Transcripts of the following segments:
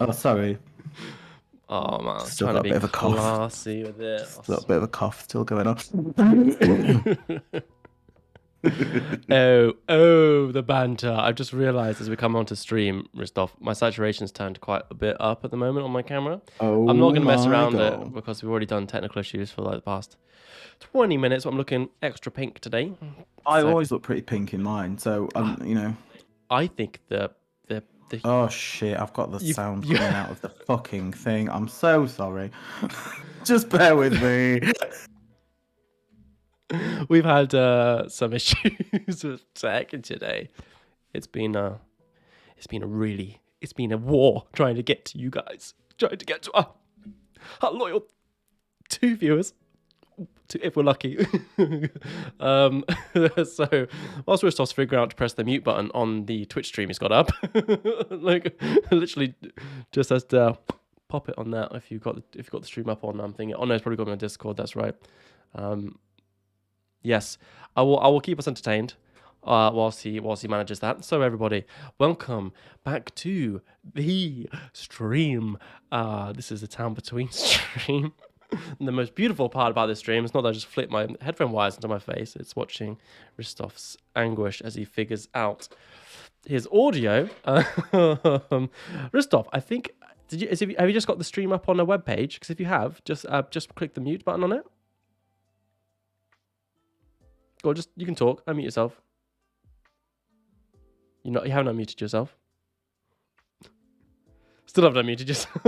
Oh, sorry. Oh man, I was Still trying got to a be bit of a cough. classy with it. Just a little bit of a cough still going on. Oh, the banter. I've just realized as we come onto stream, Ristov, my saturation's turned quite a bit up at the moment on my camera. I'm not Oh going to mess my around it god. because we've already done technical issues for like the past 20 minutes. But I'm looking extra pink today. I So always look pretty pink in mine, so I think the Oh shit, I've got the you've sound you coming out of the fucking thing. I'm so sorry. Just bear with me. we've had some issues with tech today. It's been a it's been a war trying to get to you guys, trying to get to our loyal two viewers, if we're lucky. So whilst we're still figuring out to press the mute button on the Twitch stream he's got up, like literally just has to pop it on that if you've got the stream up on thingy. Oh no, it's probably got me on Discord. That's right. Yes, I will keep us entertained whilst he manages that. So everybody, welcome back to the stream. This is the Town Between stream. And the most beautiful part about this stream is not that I just flip my headphone wires into my face. It's watching Ristov's anguish as he figures out his audio. Ristov, I think have you just got the stream up on a web page? Because if you have, just click the mute button on it. Or just you can talk. Unmute yourself. You haven't unmuted yourself. Still haven't unmuted yourself.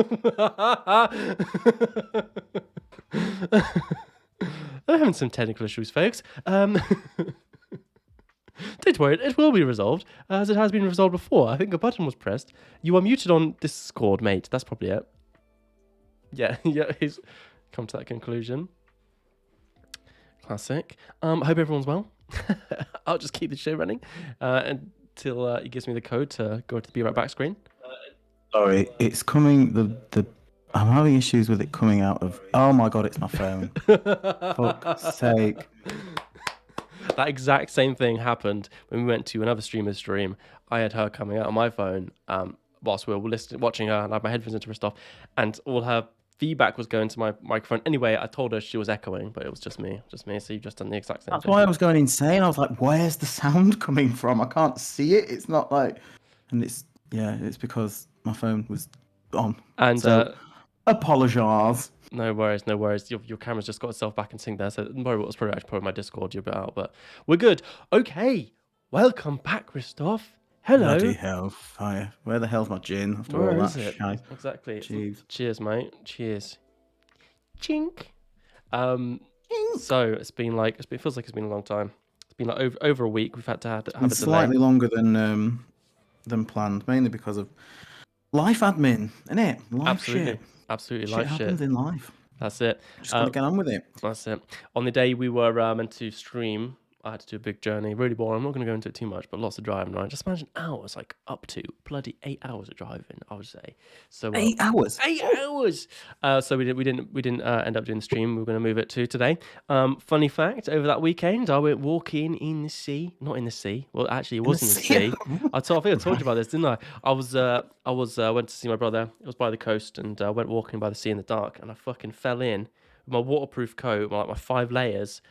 I'm having some technical issues, folks. Don't worry, it will be resolved, as it has been resolved before. I think a button was pressed. You are muted on Discord, mate. That's probably it. Yeah, he's come to that conclusion. Classic. I hope everyone's well. I'll just keep the show running until he gives me the code to go to the Be Right Back screen. Sorry, it's coming. I'm having issues with it coming out of. Oh my god, it's my phone. Fuck's sake. That exact same thing happened when we went to another streamer's stream. I had her coming out on my phone whilst we were watching her, and I had my headphones into her stuff, and all her feedback was going to my microphone. Anyway, I told her she was echoing, but it was just me. So you've just done the exact same That's thing. why I was going insane. I was like, where's the sound coming from? I can't see it. It's not like. And it's because my phone was on. And so, apologise. No worries. Your camera's just got itself back in sync there, so don't worry, it was probably my Discord you're a bit out, but we're good. Okay, welcome back, Ristov. Hello. Bloody hell, fire. Where the hell's my gin after Where all is that it? shite? Exactly. Jeez. Cheers, mate. Cheers. Chink. So it feels like it's been a long time. It's been like over a week. We've had to have a delay. Slightly longer than planned, mainly because of life admin, innit? Life shit. Absolutely, Shit life happens shit. in life. That's it. Just gotta get on with it. That's it. On the day we were meant to stream, I had to do a big journey. Really boring. I'm not going to go into it too much, but lots of driving. Right? Just imagine hours, like up to bloody 8 hours of driving. I would say. So 8 hours. 8 hours. So we didn't end up doing the stream. We were going to move it to today. Funny fact: over that weekend, I went walking in the sea. Not in the sea. Well, actually, it was in the sea. I think I told you about this, didn't I? I went to see my brother. It was by the coast, and went walking by the sea in the dark, and I fucking fell in with my waterproof coat, my 5 layers.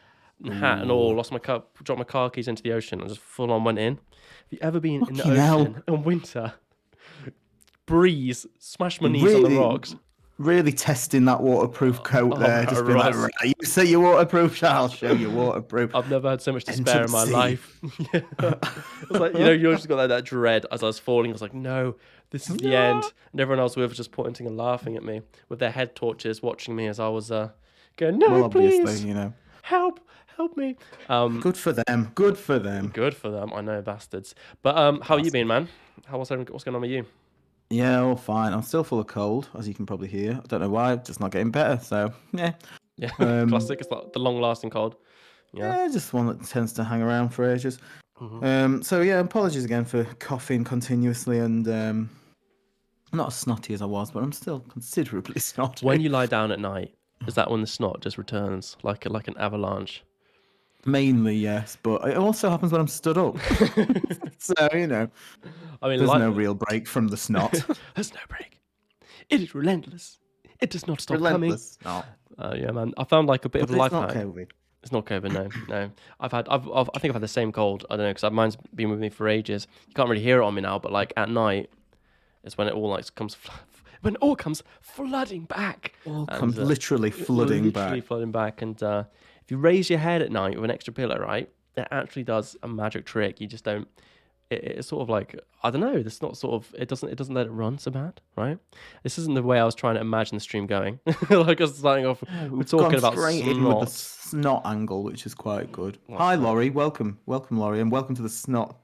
Hat and all, lost my car, dropped my car keys into the ocean, and just full on went in. Have you ever been in the ocean in winter? Breeze, smash my knees on the rocks. Really testing that waterproof coat there. Just be like, right, you say you're waterproof, I'll show you waterproof. I've never had so much despair in my life. It was like, you just got that dread as I was falling. I was like, no, this is the end. And everyone else was just pointing and laughing at me with their head torches, watching me as I was going, no, well, please, obviously, help me. Good for them. I know, bastards. But how you been, man? What's going on with you? Yeah, all fine. I'm still full of cold, as you can probably hear. I don't know why, just not getting better. So yeah. Classic. It's like the long-lasting cold. Yeah, just one that tends to hang around for ages. Mm-hmm. So yeah, apologies again for coughing continuously, and I'm not as snotty as I was, but I'm still considerably snotty. When you lie down at night, is that when the snot just returns like an avalanche? Mainly, yes, but it also happens when I'm stood up. So, I mean, there's no real break from the snot. there's no break. It is relentless. It does not stop coming. Relentless snot. Yeah, man. I found like a bit of a life It's not hack. COVID. It's not COVID, no. I think I've had the same cold. I don't know, because mine's been with me for ages. You can't really hear it on me now, but like at night, it's when it all like comes, when it all comes flooding back. All comes literally flooding back. And if you raise your head at night with an extra pillow, right, it actually does a magic trick. You just don't. It's sort of like, I don't know. It's not sort of. It doesn't let it run so bad, right? This isn't the way I was trying to imagine the stream going. Like I was starting off, we're talking about straight in with the snot angle, which is quite good. Hi, Laurie. Welcome, Laurie, and welcome to the snot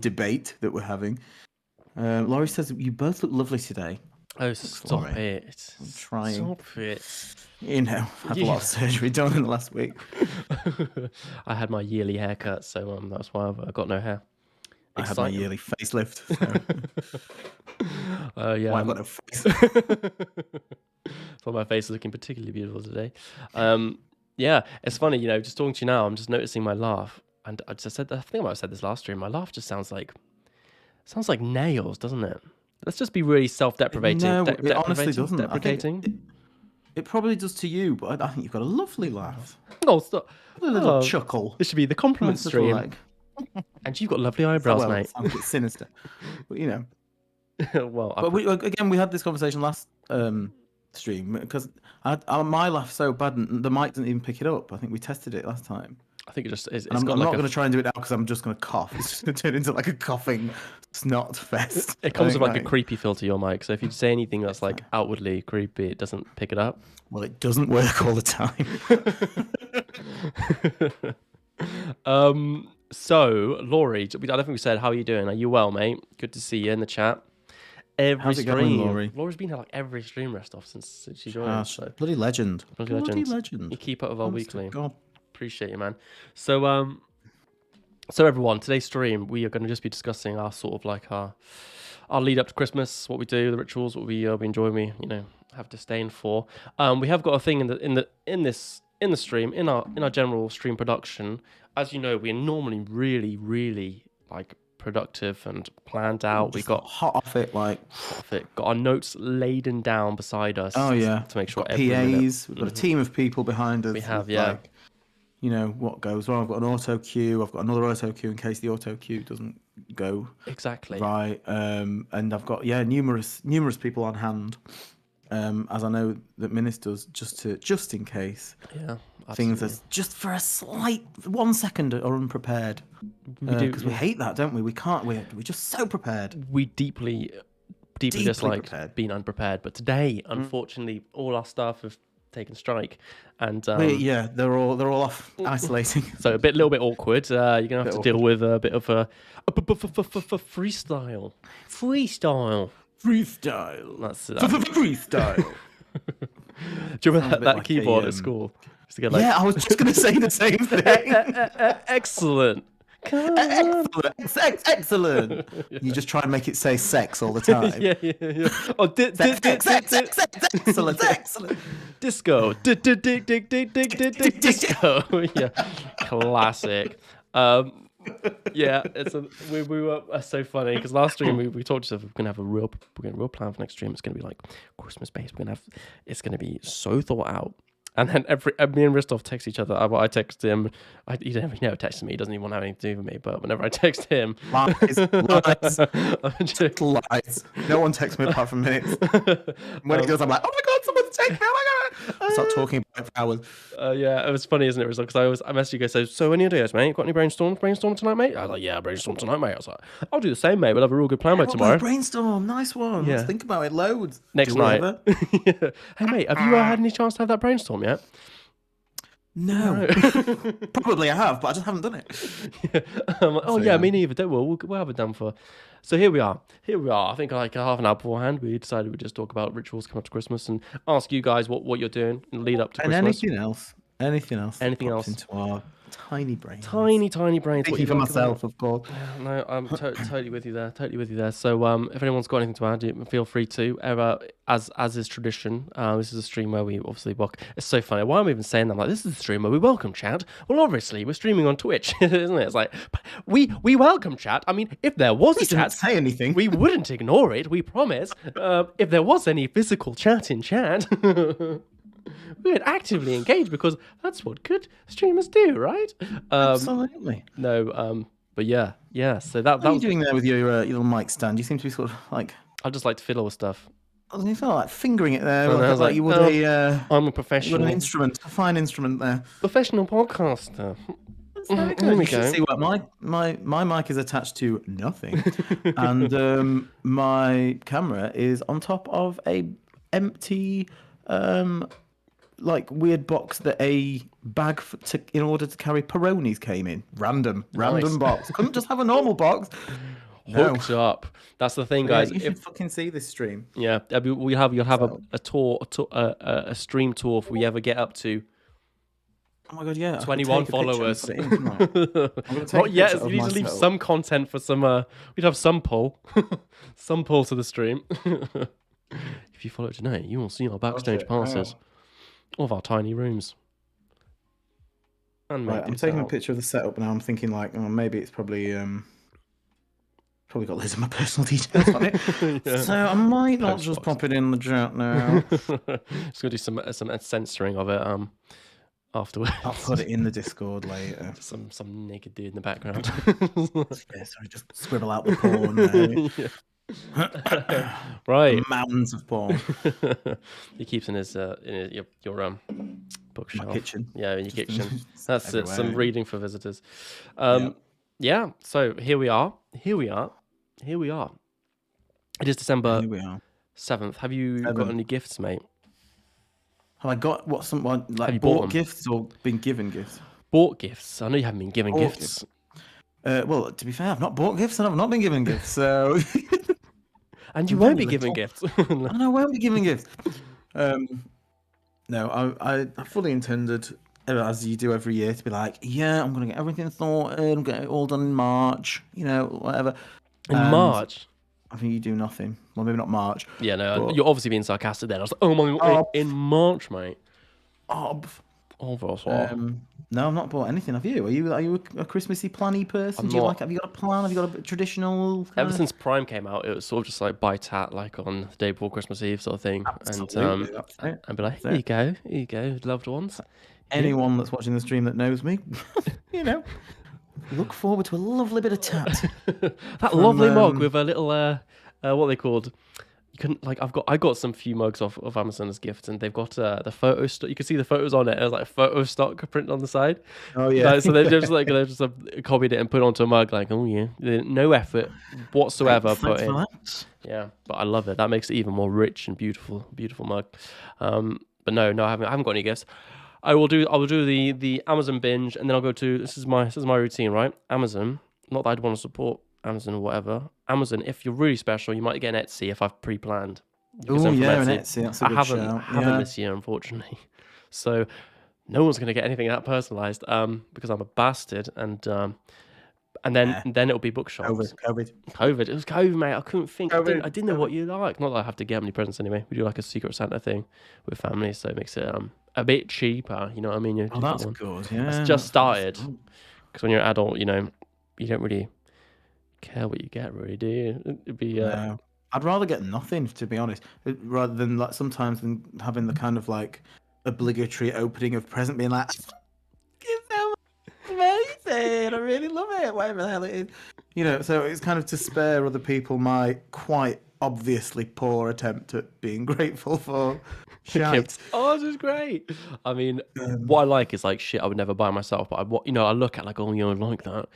debate that we're having. Laurie says you both look lovely today. Oh, stop it! I'm trying. Stop it! I've had a lot of surgery done in the last week. I had my yearly haircut, so that's why I've got no hair. I had my yearly facelift. So. Yeah. I've got no face. So my face is looking particularly beautiful today. Yeah, it's funny, just talking to you now, I'm just noticing my laugh. And I think I might have said this last stream. My laugh just sounds like nails, doesn't it? Let's just be really self-deprecating. No, it honestly doesn't. Deprecating. It probably does to you, but I think you've got a lovely laugh. Oh, stop. A little chuckle. This should be the compliment stream. And you've got lovely eyebrows, mate. Sounds a bit sinister, but Well, but we had this conversation last stream because my laugh's so bad and the mic doesn't even pick it up. I think we tested it last time. I think it just is. I'm not going to try and do it now because I'm just going to cough. It's just going to turn into like a coughing snot fest. It comes with like a creepy filter, your mic. So if you say anything that's like outwardly creepy, it doesn't pick it up. Well, it doesn't work all the time. So, Laurie, I don't think we said, how are you doing? Are you well, mate? Good to see you in the chat. How's it going, Laurie? Laura's been here like every stream rest off since she joined. So. Bloody legend. Bloody legend. You keep up with our weekly. God. Appreciate you, man. So, so everyone, today's stream, we are going to just be discussing our sort of like our lead up to Christmas, what we do, the rituals, what we enjoy, have disdain for. We have got a thing in the stream, in our general stream production. As you know, we're normally really, really like productive and planned out. We got hot off it, got our notes laden down beside us. Oh yeah, to make sure PAs. We've got a team of people behind us. We have, yeah. What goes wrong. I've got an auto cue. I've got another auto cue in case the auto cue doesn't go exactly right. And I've got numerous people on hand. As I know that Minis does, just in case. Yeah. Absolutely. Things that just for a slight 1 second are unprepared. Because we hate that, don't we? We can't. We're just so prepared. We deeply dislike prepared. being unprepared. But today, unfortunately, all our staff have taken strike, and they're all off isolating. So little bit awkward. You're gonna have to deal with a bit of a freestyle. That's freestyle. Do you remember that keyboard at school? Yeah, I was just going to say the same thing. Excellent. Excellent. You just try and make it say sex all the time. Yeah. Oh, excellent. Disco. Disco. Yeah. Classic. Yeah, we were so funny because last stream we told you we're gonna have a real plan for next stream. It's gonna be like Christmas based. It's gonna be so thought out. And then me and Ristov text each other. I text him. He never texts me. He doesn't even want to have anything to do with me. But whenever I text him, lies. No one texts me apart from Minutes. When it does, I'm like, oh my god, someone's texting me. Oh my god. I start talking about it for hours. Yeah, it was funny, isn't it, Ristov? Because I messaged you guys. So any ideas, mate? Got any brainstorm tonight, mate? I was like, yeah, brainstorm tonight, mate. I was like, I'll do the same, mate. We'll have a real good plan by tomorrow. Brainstorm, nice one. Yeah. Let's think about it loads. Next night. Yeah. Hey, mate, have you had any chance to have that brainstorm yet? No. Probably I have, but I just haven't done it. Yeah. Me neither. Don't worry. We'll have it done for. So here we are. I think like half an hour beforehand, we decided we'd just talk about rituals coming up to Christmas and ask you guys what you're doing in the lead up to Christmas. And anything else. Anything else into our tiny brains. Tiny brains. Speaking for myself, of course. No, I'm totally with you there. Totally with you there. So, if anyone's got anything to add, feel free to. As is tradition, this is a stream where we obviously welcome. It's so funny. Why am I even saying that? I'm like, this is a stream where we welcome chat. Well, obviously, we're streaming on Twitch, isn't it? It's like we welcome chat. I mean, if there was a chat, say anything. We wouldn't ignore it. We promise. If there was any physical chat in chat. We would actively engage because that's what good streamers do, right? Absolutely. No, but yeah. So that. What are you doing there with your little mic stand? You seem to be sort of like. I just like to fiddle with stuff. You felt like fingering it there, like you would I'm a professional. You got an instrument, a fine instrument there. Professional podcaster. Here we go. See what my mic is attached to nothing, and my camera is on top of a empty. Like weird box that a bag in order to carry Peronis came in. Random box. Couldn't just have a normal box. Hooked up. That's the thing, guys. You should fucking see this stream. Yeah, you'll have a tour, a stream tour if we ever get up to. Oh my god, yeah. 21 followers. Not yet. You need to leave some content for some. We'd have some pull, some pull to the stream. If you follow it tonight, you will see our backstage passes. Of our tiny rooms. And right, I'm taking a picture of the setup now. I'm thinking like, maybe it's probably got loads of my personal details on it. Yeah. So I might not just pop it in the chat now. Just gonna do some censoring of it afterwards. I'll put it in the Discord later. Some naked dude in the background. Yeah, sorry, just scribble out the porn there. Yeah. Right, mountains of porn. He keeps in his your bookshelf. My kitchen. Yeah, in your kitchen. That's it. Some reading for visitors. Yeah. So here we are. It is December 7th. Have you got any gifts, mate? Have I got have you bought gifts or been given gifts? Bought gifts. I know you haven't been given gifts. Well, to be fair, I've not bought gifts and I've not been given gifts, so. And you won't be giving gifts. And I won't be giving gifts. No, I fully intended, as you do every year, to be like, yeah, I'm going to get everything sorted. I'm going to get it all done in March, whatever. In March? I think you do nothing. Well, maybe not March. Yeah, no, you're obviously being sarcastic then. I was like, oh my god, in March, mate. No, I've not bought anything. Have you? Are you a Christmassy planny person? Have you got a plan? Have you got a traditional? Ever since Prime came out, it was sort of just like buy tat like on the day before Christmas Eve sort of thing. Absolutely, and be like, here you go, loved ones. Anyone that's watching the stream that knows me, look forward to a lovely bit of tat. That lovely mug with a little what are they called? You couldn't I got some few mugs off of Amazon as gifts, and they've got the photo stock. You can see the photos on it. It was like photo stock printed on the side. Oh yeah. So they've just copied it and put it onto a mug. Like, oh yeah, no effort whatsoever put in. Yeah, but I love it. That makes it even more rich and beautiful mug. But no, I haven't got any gifts. I will do the Amazon binge, and then I'll go to this is my routine, right? Amazon. Not that I'd want to support Amazon or whatever. Amazon, if you're really special, you might get an Etsy if I've pre-planned. Oh yeah, an Etsy. That's a good shout. I haven't this year, unfortunately. So no one's going to get anything that personalized because I'm a bastard. And then it'll be bookshops. COVID. It was COVID, mate. I couldn't think. I didn't know what you like. Not that I have to get many presents anyway. We do like a Secret Santa thing with family, so it makes it a bit cheaper. You know what I mean? That's good. Yeah. It's just started because when you're an adult, you don't really care what you get, really, do you? It'd be no. I'd rather get nothing, to be honest, rather than like sometimes than having the kind of like obligatory opening of present, being like, "It's so amazing! I really love it." Whatever the hell it is, So it's kind of to spare other people my quite obviously poor attempt at being grateful for shit. Oh, this is great. I mean, what I like is like shit I would never buy myself, but I look at like, oh, I like that.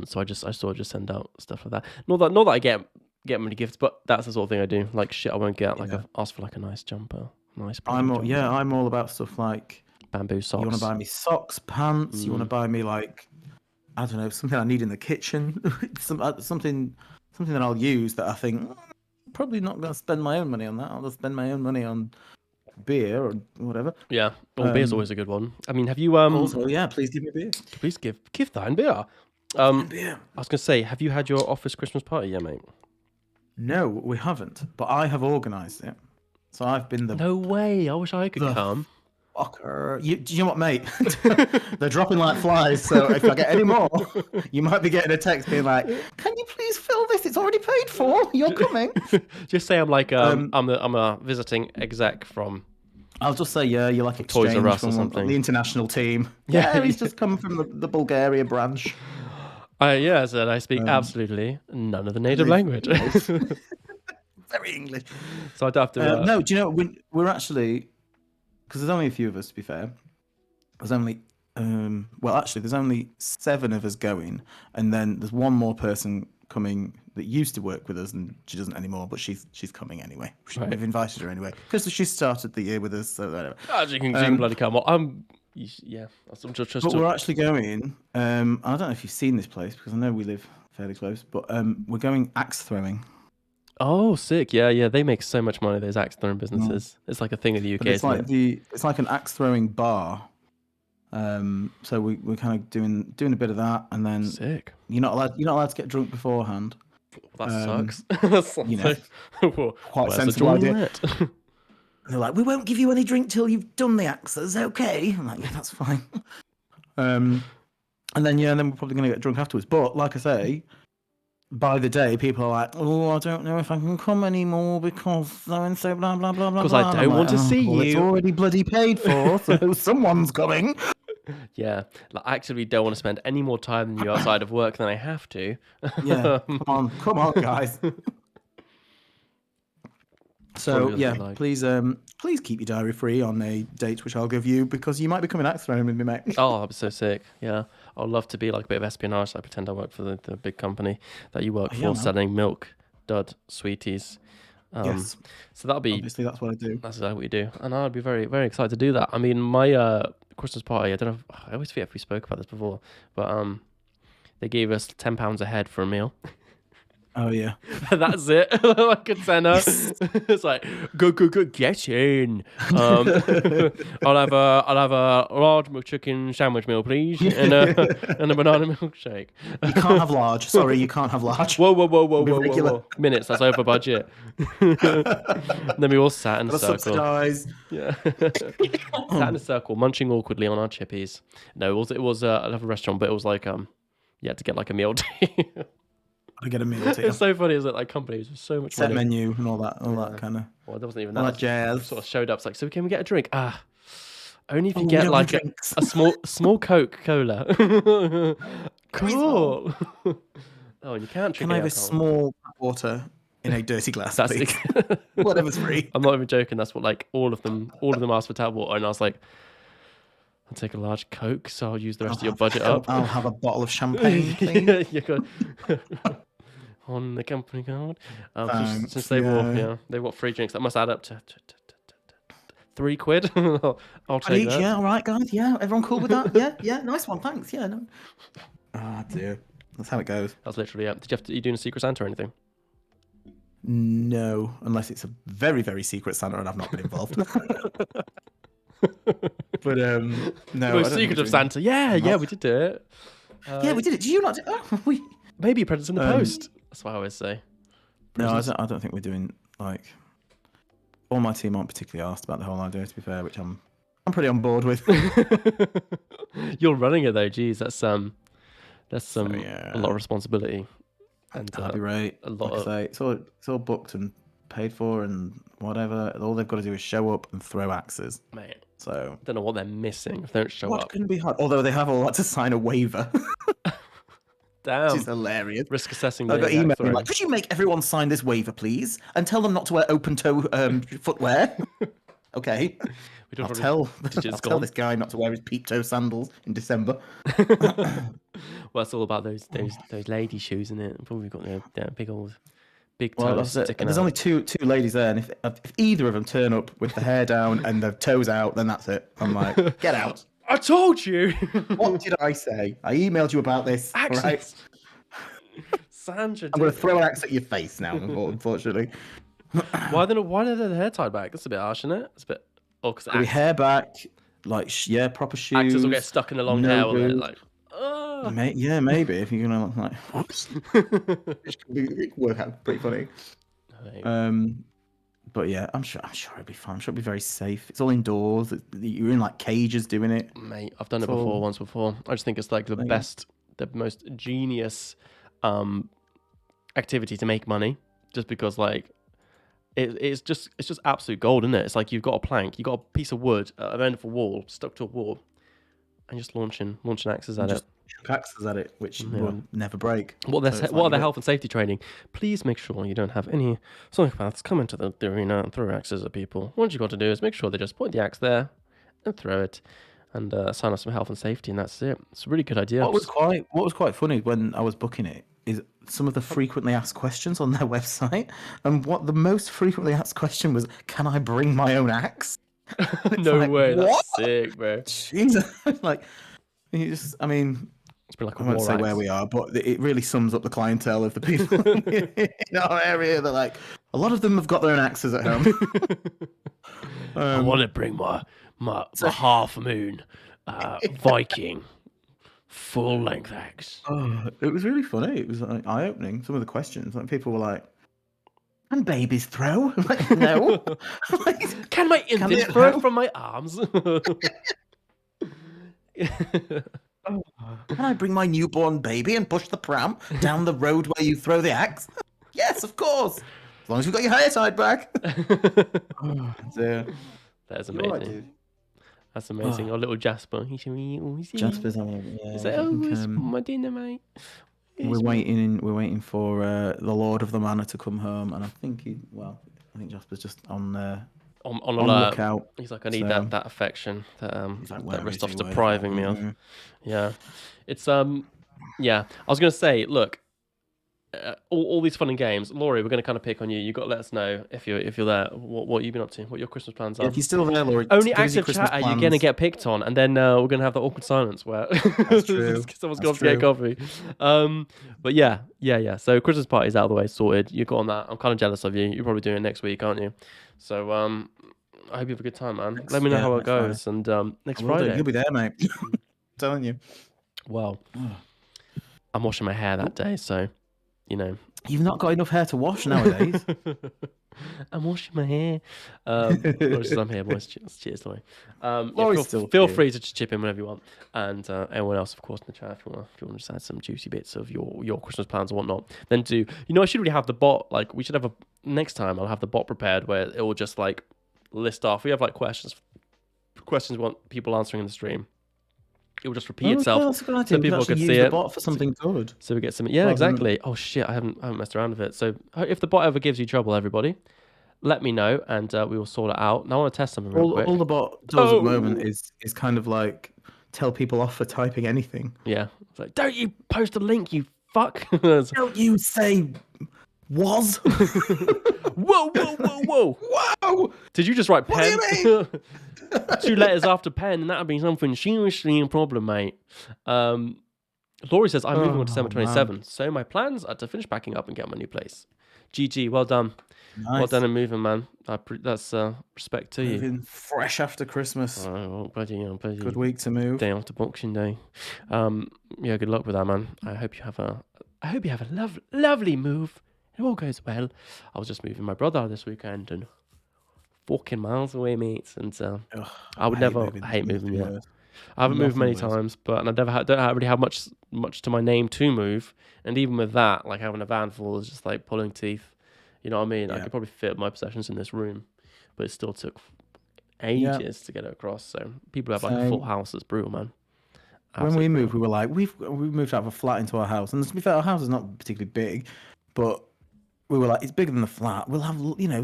So I sort of just send out stuff like that. Not that I get many gifts, but that's the sort of thing I do. Like shit I won't get. Like I've asked for like a nice jumper, I'm all about stuff like bamboo socks. You want to buy me socks, pants. You want to buy me like, I don't know, something I need in the kitchen. something that I'll use that I think probably not going to spend my own money on that. I'll just spend my own money on beer or whatever. Yeah. Oh, beer's always a good one. I mean, have you Also, yeah, please give me beer. please give thine beer. Beer. I was gonna say, have you had your office Christmas party yet, mate? No, we haven't, but I have organised it. So I've been the No way. I wish I could come. fucker. Do you know what, mate? They're dropping like flies. So if I get any more, you might be getting a text being like, "Can you please fill this? It's already paid for. You're coming." Just say I'm like I'm a visiting exec from I'll just say, yeah, you're like Toys exchange R Us or from something. the international team. Yeah. Yeah, he's just come from the Bulgaria branch. Yeah, I said I speak absolutely none of the native language. Very English. So I don't have to. No, do you know we're actually, because there's only a few of us, to be fair. There's only well, actually, there's only 7 of us going, and then there's one more person coming that used to work with us, and she doesn't anymore, but she's coming anyway. Right. We've invited her anyway because she started the year with us. So whatever. She can bloody come on. Yeah. I'm just But we're actually going. I don't know if you've seen this place because I know we live fairly close, but we're going axe throwing. Oh, sick! Yeah. They make so much money. Those axe throwing businesses. It's like a thing in the UK. But it's like an axe throwing bar. So we're kind of doing a bit of that, and then sick. You're not allowed to get drunk beforehand. That sucks. That's You know, well, quite sensible idea. They're like, we won't give you any drink till you've done the axes, okay? I'm like, yeah, that's fine. And then we're probably gonna get drunk afterwards. But like I say, by the day, people are like, oh, I don't know if I can come anymore because so and so, blah blah blah blah. Because I don't want to see you. It's already bloody paid for, so someone's coming. Yeah, like, I actually don't want to spend any more time than you outside of work than I have to. Yeah, come on, guys. So yeah, please keep your diary free on a date which I'll give you because you might be coming axe throwing with me, mate. Oh, that'd be so sick. Yeah, I'd love to be like a bit of espionage. I pretend I work for the big company that you work for, selling milk, dud, sweeties. Yes. So that'll be obviously that's what I do. That's exactly what you do, and I'd be very, very excited to do that. I mean, my Christmas party. I don't know. I always forget if we spoke about this before, but they gave us £10 a head for a meal. Oh yeah, that's it. Like a tenner. It's like go, get in. I'll have a large McChicken sandwich meal, please, and a banana milkshake. You can't have large. Sorry, you can't have large. Whoa. Minutes. That's over budget. Then we all sat in a circle. Subsidise. Yeah. Sat in a circle, munching awkwardly on our chippies. No, it was I love a restaurant, but it was like you had to get like a meal tea. I get a meal tea. It's so funny, is it? Like companies with so much set money. menu and all that kind of. Well, there wasn't even all that. That jazz. Sort of showed up. It's like, so can we get a drink? Only if you get like a small Coca-Cola. Cool. Oh, and you can't drink. Can I have a small water in a dirty glass, That's please? Whatever's free. I'm not even joking. That's what like all of them asked for tap water, and I was like, I'll take a large Coke, so I'll use the rest of your budget up. I'll have a bottle of champagne, please. Yeah, good. On the company card. Since they bought free drinks, that must add up to £3. I'll take that. Yeah, all right, guys. Yeah, everyone cool with that? Yeah, nice one. Thanks. Yeah, no. Ah, dear. That's how it goes. That's literally it. Are you doing a Secret Santa or anything? No, unless it's a very, very secret Santa and I've not been involved. But no, Secret of Santa. Yeah, we did do it. Yeah, we did it. Did you not? Maybe presents in the post. That's what I always say. Presents. No, I don't think we're doing like. All my team aren't particularly asked about the whole idea, to be fair, which I'm pretty on board with. You're running it though. Geez, that's a lot of responsibility. And that'd be right. A lot it's all booked and paid for and whatever. All they've got to do is show up and throw axes. Mate. So I don't know what they're missing if they don't show up. What can be hard? Although they have all had to sign a waiver. Damn. Which is hilarious. Risk assessing. I got emailed like, could you make everyone sign this waiver, please? And tell them not to wear open toe footwear. Okay. I'll tell this guy not to wear his peep toe sandals in December. Well, it's all about those lady shoes, isn't it? Probably got their big toes sticking There's out. only two ladies there, and if either of them turn up with the hair down and the toes out, then that's it. I'm like, get out. I told you. What did I say? I emailed you about this. Actually, right? Sandra, I'm going to throw an axe at your face now, unfortunately. Why are their hair tied back? That's a bit harsh, isn't it? It's a bit. Or because Got be hair back, like proper actors will get shoes, stuck in the long no hair, will they? boots. Like, ah. Maybe if you're gonna like, which could work out pretty funny. Mate. But yeah, I'm sure it'll be fun. I'm sure it'll be very safe. It's all indoors. You're in like cages doing it. Mate, I've done it It's all- once before. I just think it's like the There you go. best, the most genius activity to make money. Just because like it's just absolute gold, isn't it? It's like you've got a plank, you've got a piece of wood at the end of a wall, stuck to a wall, and just launching axes at Just it. chuck axes at it, which Yeah. will never break. What So it's are like their health and safety training? Please make sure you don't have any psychopaths come into the arena and throw axes at people. What you got to do is make sure they just point the axe there and throw it, and sign off some health and safety, and that's it. It's a really good idea. What was quite funny when I was booking it is some of the frequently asked questions on their website, and what the most frequently asked question was, "Can I bring my own axe?" No like, way, what? that's sick, bro. Jesus, like, I mean, It's been like a I won't war say axe. where we are, but it really sums up the clientele of the people in our area. They're like, a lot of them have got their own axes at home. I want to bring my half moon Viking full length axe. Oh, it was really funny. It was like eye opening. Some of the questions, like people were like, "Can babies throw?" I'm like, no. Like, Can my Can infant they throw throw? from my arms? Can I bring my newborn baby and push the pram down the road where you throw the axe? Yes, of course. As long as you've got your hair tied back. Oh, dear. That's You're all right, amazing. dude. That's amazing. Our little Jasper. He's Jasper's having. Yeah, He's like, I oh, think, where's my dinner, mate? we're waiting for the Lord of the Manor to come home, and I think Jasper's just on on on alert. lookout. He's like, I need So that affection that he's like, that "Where is Ristof's he? Where's depriving me he?" of. Yeah, it's yeah. I was gonna say, look, all these fun and games. Laurie, we're gonna kind of pick on you. You got to let us know if you're there. What you've been up to? What your Christmas plans are? Yeah, if you're still there, Laurie, Only give us your active Christmas chatter plans. you're gonna get picked on, and then we're gonna have the awkward silence where That's true. someone's That's gonna get true. coffee. But yeah. So Christmas party's out of the way, sorted. You got on that. I'm kind of jealous of you. You're probably doing it next week, aren't you? So I hope you have a good time, man. Let me know how it Next Friday. goes, and next I will do. Friday. You'll be there, mate. I'm telling you. Well, I'm washing my hair that day, so you know. You've not got enough hair to wash nowadays. I'm washing my hair. I'm here, boys. Cheers, Laurie. Laurie's still feel here. free to just chip in whenever you want, and everyone else, of course, in the chat, if you want to just add some juicy bits of your Christmas plans or whatnot, then do. You know, I should really have the bot. Like, we should have next time. I'll have the bot prepared where it will just like list off. We have like questions we want people answering in the stream. It will just repeat itself, That's a good idea. so We people actually could use see the it. bot for something good. So we get some. Yeah, Rather than- exactly. Oh shit, I haven't messed around with it. So if the bot ever gives you trouble, everybody, let me know and we will sort it out. Now I want to test something real quick. All the bot does at the moment is kind of like tell people off for typing anything. Yeah, it's like, don't you post a link, you fuck. Don't you say was? Whoa. Whoa! Did you just write What do pen? you 2 letters after pen, and that would be something seriously a problem, mate. Laurie says, I'm moving on December 27th, so my plans are to finish packing up and get my new place. GG, well done. Nice. Well done and moving, man. That's respect to you. Moving fresh after Christmas. Good week to move. Day after Boxing Day. Yeah, good luck with that, man. I hope you have a lovely move. It all goes well. I was just moving my brother this weekend and fucking miles away, mates. And I would never hate moving yet. I haven't moved many times, but I never don't really have much to my name to move. And even with that, like having a van full is just like pulling teeth. You know what I mean? Yeah. I could probably fit my possessions in this room, but it still took ages to get it across. So people who have like a full house. It's brutal, man. When we moved, we were like, we moved out of a flat into our house, and to be fair, our house is not particularly big, but we were like, it's bigger than the flat. We'll have,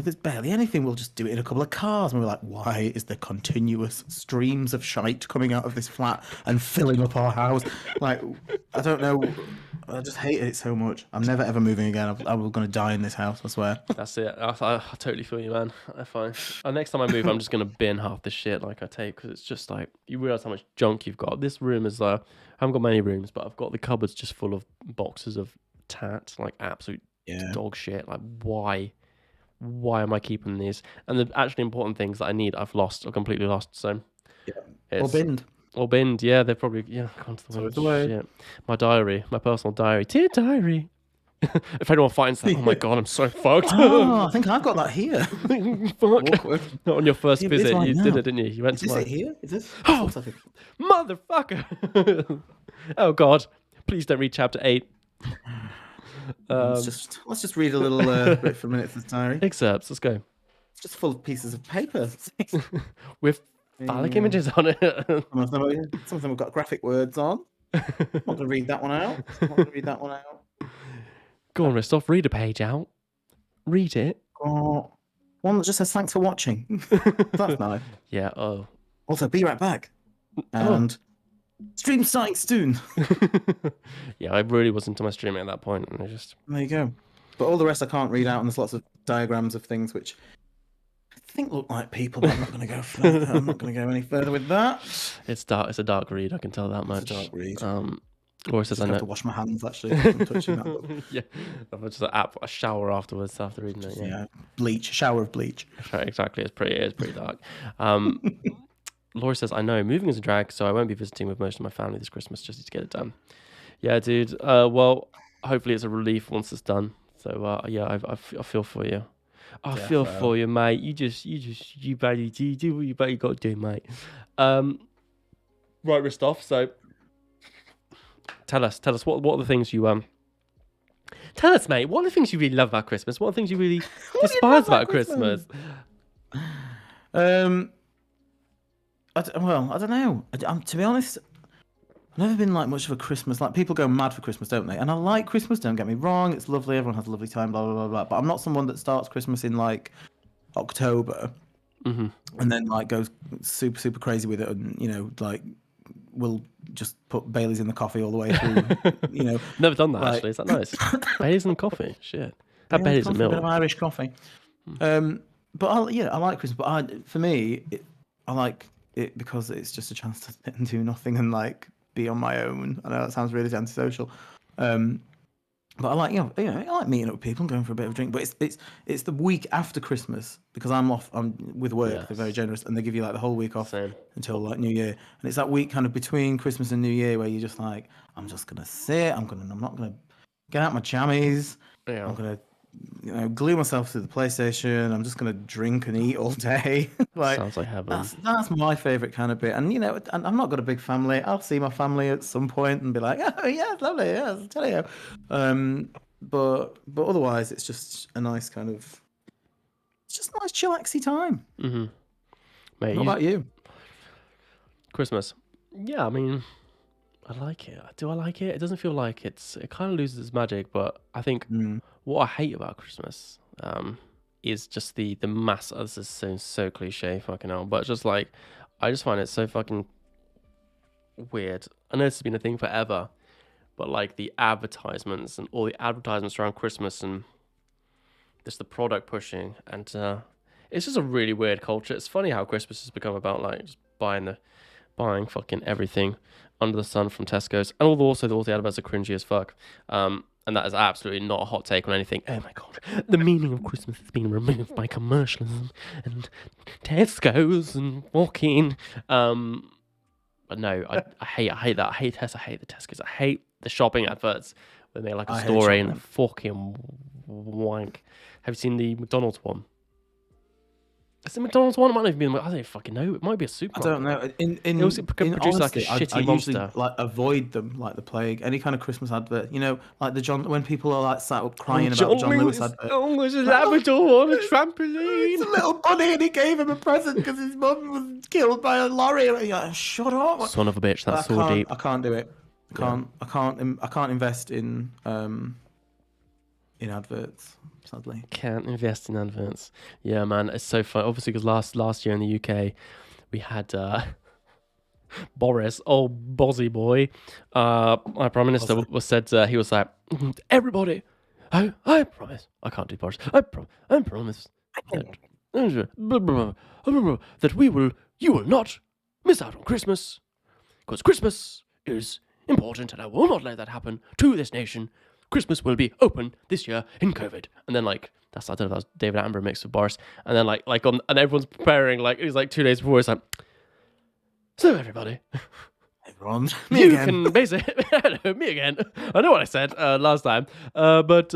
there's barely anything. We'll just do it in a couple of cars. And we were like, why is there continuous streams of shite coming out of this flat and filling up our house? Like, I don't know. I just hated it so much. I'm never ever moving again. I'm going to die in this house, I swear. That's it. I totally feel you, man. Next time I move, I'm just going to bin half the shit like I take, because it's just like, you realize how much junk you've got. This room is, I haven't got many rooms, but I've got the cupboards just full of boxes of tat, like absolute dog shit. Like, why why am I keeping these? And the actually important things that I need, I've lost or completely lost. So Yeah. Or it's binned. or binned. Yeah, they're probably gone to the So wind. it's away. Shit. My diary, my personal diary, dear diary. If anyone finds that, oh my god, I'm so fucked. Oh, I think I've got that here. Fuck. Awkward. Not on your first Here it is visit, right you did now. it, didn't you? You went Is to this my it here? Is this? Oh, Looks like it. motherfucker. Oh god, please don't read chapter 8. Let's just read a little bit for a minute for the diary. Excerpts. Let's go. It's just full of pieces of paper. With phallic Yeah. images on it. Some of them have got graphic words on. I'm not going to read that one out. Go on, Ristov, read a page out. Read it. Got one that just says thanks for watching. That's nice. Yeah, oh. Also, be right back. And stream starting soon. Yeah, I really was into my streaming at that point, and I just... There you go. But all the rest I can't read out, and there's lots of diagrams of things which I think look like people, but I'm not going to go further. I'm not going to go any further with that. It's dark. It's a dark read, I can tell that much. It's a dark read. Or it says I I know. have to wash my hands, actually, from touching that book. Yeah, I've just a shower afterwards after reading it. Yeah, bleach, shower of bleach. Exactly. It is pretty dark. Laura says, I know, moving is a drag, so I won't be visiting with most of my family this Christmas just to get it done. Yeah, dude. Well, hopefully it's a relief once it's done. So, yeah, I feel for you. I feel for you, mate. You badly do what you got to do, mate. Right, Ristov. So, tell us what are the things you Tell us, mate. What are the things you really love about Christmas? What are the things you really despise about Christmas? I don't know. To be honest, I've never been like much of a Christmas. Like people go mad for Christmas, don't they? And I like Christmas. Don't get me wrong. It's lovely. Everyone has a lovely time. Blah blah blah blah. But I'm not someone that starts Christmas in like October and then like goes super crazy with it, and like will just put Baileys in the coffee all the way through. Never done that actually. Is that nice? Baileys in the coffee. Shit. Have Baileys in milk. A bit of Irish coffee. But I like Christmas. But for me, I like it because it's just a chance to sit and do nothing and like be on my own. I know that sounds really antisocial, but I like I like meeting up with people and going for a bit of a drink. But it's the week after Christmas because I'm with work. Yes. They're very generous and they give you like the whole week off until like New Year. And it's that week kind of between Christmas and New Year where you're just like, I'm just gonna sit. I'm not gonna get out my jammies. Yeah. I'm gonna glue myself to the PlayStation. I'm just gonna drink and eat all day. Sounds like heaven. That's my favorite kind of bit. And and I've not got a big family. I'll see my family at some point and be like, oh yeah, it's lovely, yeah, I'll tell you. But otherwise, it's just a nice kind of, it's just a nice chillaxy time. Mm-hmm. Mate, what about you? Christmas. Yeah, I mean, I like it. Do I like it? It doesn't feel like it kind of loses its magic, but I think what I hate about Christmas is just the mass. This is so cliche, fucking hell, but just like, I just find it so fucking weird. I know this has been a thing forever, but like the advertisements and all the advertisements around Christmas and just the product pushing, and it's just a really weird culture. It's funny how Christmas has become about like just buying fucking everything under the sun from Tesco's, and also all the adverts are cringy as fuck. And that is absolutely not a hot take on anything. Oh my god, the meaning of Christmas has been removed by commercialism and Tesco's and walking. But no, I hate that. I hate the Tesco's. I hate the shopping adverts when they're like a story and a fucking wank. Have you seen the McDonald's one? Is it McDonald's one? It might not even be. I don't fucking know. It might be a supermarket. I don't know. It was produced like a shitty I monster. usually like avoid them like the plague. Any kind of Christmas advert, like when people are like sat up crying about the John Lewis advert. Oh, there's a Labrador on a trampoline. It's a little bunny, and he gave him a present because his mum was killed by a lorry. And you're like, shut up, son of a bitch. That's so deep. I can't do it. I can't invest in adverts. Sadly, can't invest in adverts. Yeah, man, it's so fun. Obviously, because last year in the UK, we had Boris, Bozzy boy. Our Prime Minister was said he was like, everybody, I promise. I can't do Boris. I promise that you will not miss out on Christmas, because Christmas is important, and I will not let that happen to this nation. Christmas will be open this year in COVID. And then like I don't know if that was David Attenborough mixed with Boris. And then like and everyone's preparing like it was like 2 days before. It's like, so everybody, Everyone, me you again. can basically hello, me again. I know what I said last time, but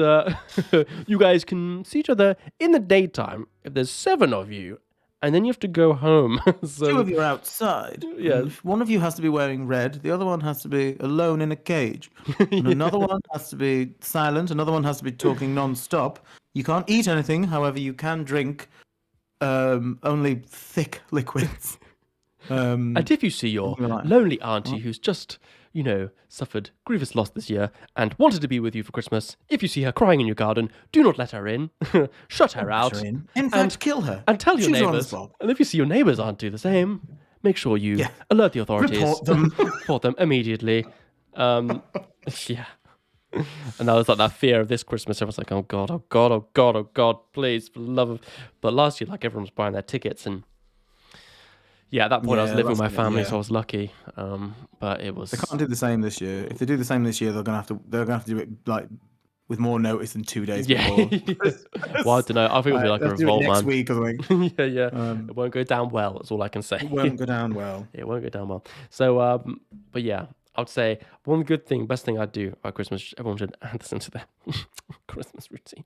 you guys can see each other in the daytime if there's 7 of you, and then you have to go home. So 2 of you are outside. Yeah. And one of you has to be wearing red. The other one has to be alone in a cage. And another one has to be silent. Another one has to be talking non-stop. You can't eat anything. However, you can drink only thick liquids. And if you see your lonely auntie who's just, suffered grievous loss this year and wanted to be with you for Christmas, if you see her crying in your garden, do not let her in. Shut her out. In fact, kill her. And tell your Shoot her on the neighbours. spot. And if you see your neighbours aren't do the same, make sure you alert the authorities. Report them. Report them immediately. Yeah. And that was like that fear of this Christmas. Everyone's like, oh God, oh God, oh God, oh God, please, for the love of... But last year, like everyone was buying their tickets and yeah, at that point I was living with my family, so I was lucky. But it was. They can't do the same this year. If they do the same this year, they're gonna have to do it like with more notice than 2 days before. Well, I don't know. I think it'll be like a revolt, next man. week or something. Yeah. It won't go down well. That's all I can say. It won't go down well. It won't go down well. So, but yeah, I'd say one good thing, best thing I'd do at Christmas, everyone should add this into their Christmas routine.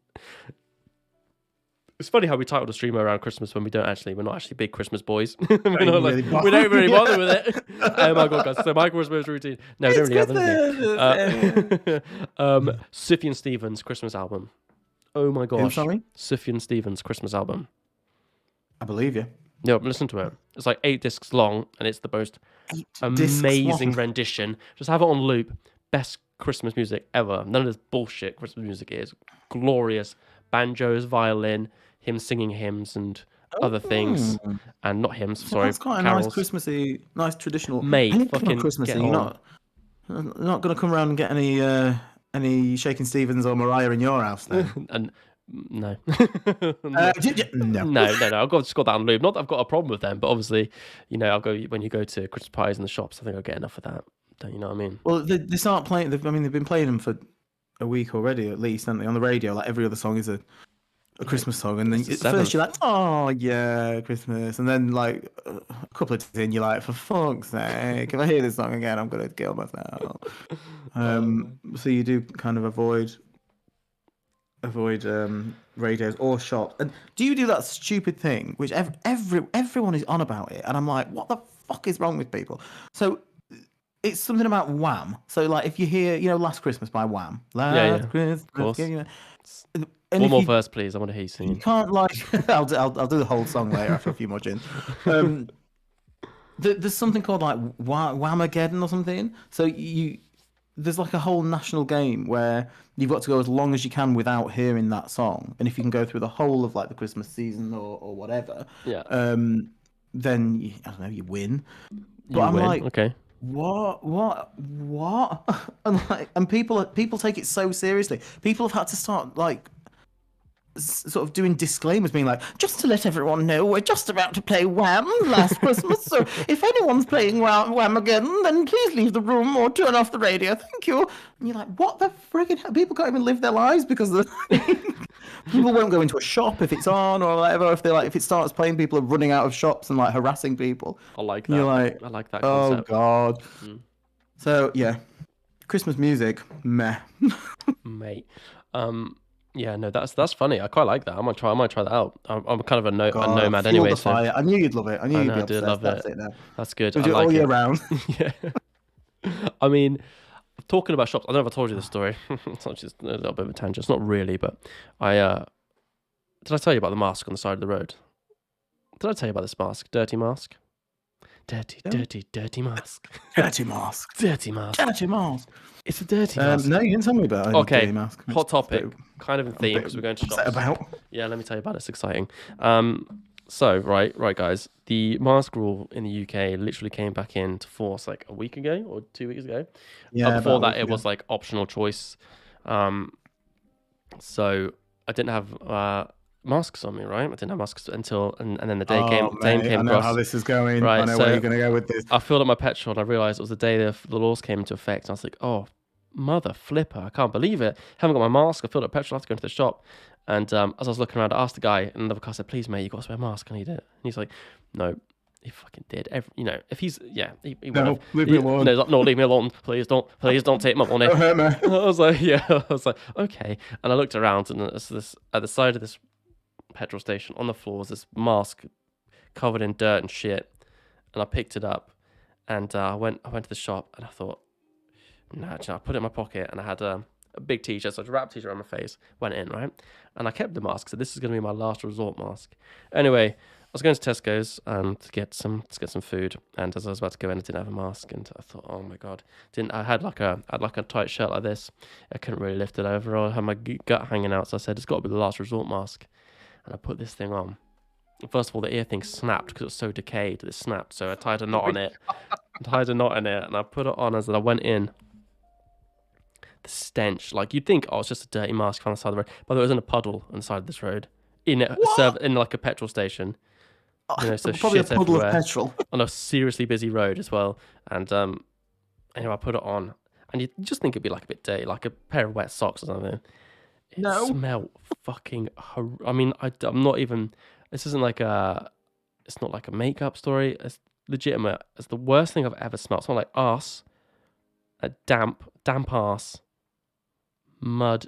It's funny how we titled a stream around Christmas when we're not actually big Christmas boys. We don't really bother with it. Oh my God, guys. So my Christmas routine. No, we don't really have anything. Sufjan Stevens' Christmas album. Oh my gosh. Sorry? Sufjan Stevens' Christmas album. I believe you. No, listen to it. It's like 8 discs long and it's the most amazing rendition. Just have it on loop. Best Christmas music ever. None of this bullshit Christmas music is. Glorious. Banjos, violin, him singing hymns and other things, and not hymns. Sorry, that's quite carols. A nice Christmassy, nice traditional. Mate, fucking Christmassy. You're not going to come around and get any Shakin' Stevens or Mariah in your house, then? And no, no. I've just got that on loop. Not that I've got a problem with them, but obviously, I'll go when you go to Christmas parties in the shops. I think I'll get enough of that. Don't you know what I mean? Well, they start playing. They've been playing them for a week already, at least, haven't they? On the radio, like every other song is a Christmas song, and then at first you're like, oh yeah, Christmas, and then like a couple of days in, you're like, for fuck's sake, if I hear this song again, I'm gonna kill myself. So you do kind of avoid radios or shops. And do you do that stupid thing which everyone is on about it, and I'm like, what the fuck is wrong with people? So it's something about Wham. So like if you hear, Last Christmas by Wham. Christmas. Of course. And one more verse, please. I want to hear you singing. You can't I'll do the whole song later after a few more gins. There's something called like Whamageddon or something. So there's like a whole national game where you've got to go as long as you can without hearing that song, and if you can go through the whole of like the Christmas season or whatever, then you win. But I'm like, okay. What? And people take it so seriously. People have had to start like sort of doing disclaimers, being like, just to let everyone know, we're just about to play Wham! Last Christmas, so if anyone's playing Wham again, then please leave the room or turn off the radio, thank you. And you're like, what the friggin' hell? People can't even live their lives because people won't go into a shop if it's on or whatever. If it starts playing, people are running out of shops and like harassing people. I like that. You're like, I like that concept. Oh God. So yeah, Christmas music, meh. Mate. Yeah, no, that's funny. I quite like that. I might try that out. I'm kind of a nomad anyway. So I knew you'd love it. I knew you'd be obsessed. Love That's it. it now. That's good. We'll do it all year round. Yeah. I mean, talking about shops, I don't know if I told you this story. It's not just a little bit of a tangent. It's not really, but did I tell you about the mask on the side of the road? Did I tell you about this mask? Dirty mask. Dirty mask. Dirty mask. Dirty mask. Dirty mask. It's a dirty mask. No, you didn't tell me about it. Okay, dirty mask. hot topic. Kind of in theme because we're going to shops. About? Yeah, let me tell you about it. It's exciting. So, right, guys. The mask rule in the UK literally came back into force like a week ago or 2 weeks ago. Yeah. Before that, it was like optional choice. So I didn't have masks on me, right? I didn't have masks until and then the day came I know across. how this is going. Right, I know where you're going to go with this. I filled up my petrol and I realised it was the day the laws came into effect. And I was like, oh, mother flipper, I can't believe it. Haven't got my mask. I filled up petrol. I have to go into the shop. And as I was looking around, I asked the guy, and another car said, "Please, mate, you got a spare mask? I need it." And he's like, "No." He fucking did. If he's he would have. Leave me alone. No, he's like, no, leave me alone. Please don't take my money. Don't hurt me. I was like, yeah. I was like, okay. And I looked around, and it's this at the side of this petrol station on the floor was this mask covered in dirt and shit. And I picked it up, and I went to the shop, and I thought, nah, I put it in my pocket, and I had a big t-shirt, so I wrapped t-shirt on my face, went in, right? And I kept the mask, so this is going to be my last resort mask. Anyway, I was going to Tesco's to get some food, and as I was about to go in, I didn't have a mask, and I thought, oh my god, I had like a tight shirt like this. I couldn't really lift it over. I had my gut hanging out, so I said it's got to be the last resort mask, and I put this thing on. First of all, the ear thing snapped because it was so decayed. It snapped, so I tied a knot on it. And I put it on as I went in. The stench, like you'd think, oh, it's just a dirty mask on the side of the road, but it was in a puddle on the side of this road, in like a petrol station. So probably a shit puddle everywhere of petrol on a seriously busy road as well. And anyway, I put it on, and you just think it'd be like a bit dirty, like a pair of wet socks or something. It smelled fucking. I mean, I'm not even. This isn't like it's not like a makeup story. It's legitimate. It's the worst thing I've ever smelled. It smelled like arse, a damp arse, mud,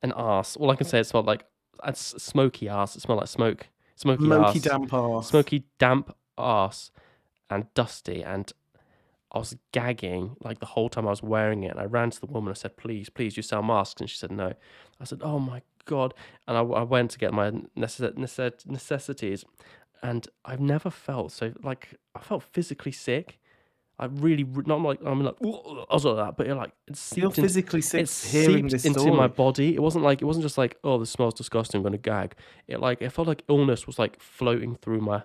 and arse. All I can say, it smelled like a smoky arse. It smelled like smoky arse. damp arse. Smoky damp arse, and dusty. And I was gagging like the whole time I was wearing it. And I ran to the woman and said, please, you sell masks? And she said, no. I said, oh my God. And I went to get my necessities. And I've never felt so, like, I felt physically sick. I really, not like, I'm like, I was like that, but you're like, it You're seeped physically sick it hearing seeped this into story. my body. It wasn't just like, oh, this smells disgusting, I'm going to gag. It felt like illness was like floating through my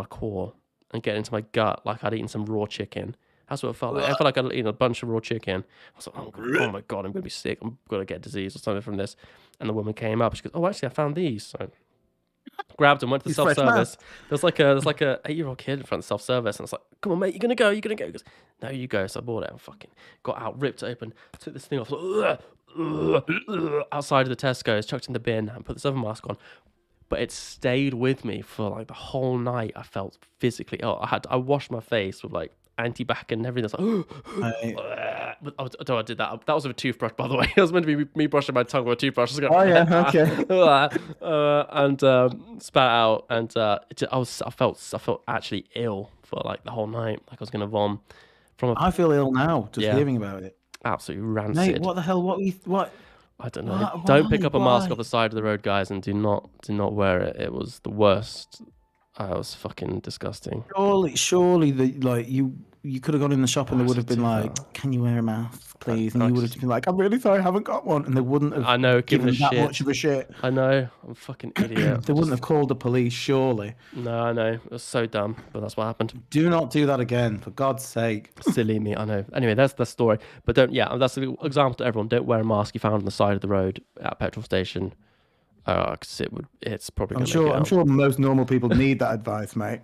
core and getting into my gut, like I'd eaten some raw chicken. That's what it felt like. I felt like I'd eaten a bunch of raw chicken. I was like, oh my God, I'm going to be sick. I'm going to get disease or something from this. And the woman came up. She goes, oh, actually, I found these. So grabbed them, went to the self-service. There's like a 8-year-old kid in front of self-service. And I was like, come on, mate, you're going to go. He goes, no, you go. So I bought it and fucking got out, ripped it open, took this thing off, outside of the Tesco's, chucked in the bin and put this other mask on. But it stayed with me for like the whole night. I felt physically ill. I washed my face with like anti-bac and everything. But I did that. That was with a toothbrush, by the way. It was meant to be me brushing my tongue with a toothbrush. I was going, and spat out, and I felt actually ill for like the whole night. Like I was gonna vom. I feel ill now just hearing about it. Absolutely rancid. Mate, what the hell? What? I don't know. Don't pick up a mask off the side of the road, guys, and do not wear it. It was the worst. It was fucking disgusting. Surely, you could have gone in the shop and they would have been like, "Can you wear a mask, please?" And you would have been like, "I'm really sorry, I haven't got one," and they wouldn't have. I know, given that much of a shit. I know, I'm a fucking idiot. They wouldn't have called the police, surely. No, I know, it was so dumb, but that's what happened. Do not do that again, for God's sake. Silly me, I know. Anyway, that's the story. But that's an example to everyone. Don't wear a mask you found on the side of the road at a petrol station. Because it's probably. I'm sure most normal people need that advice, mate.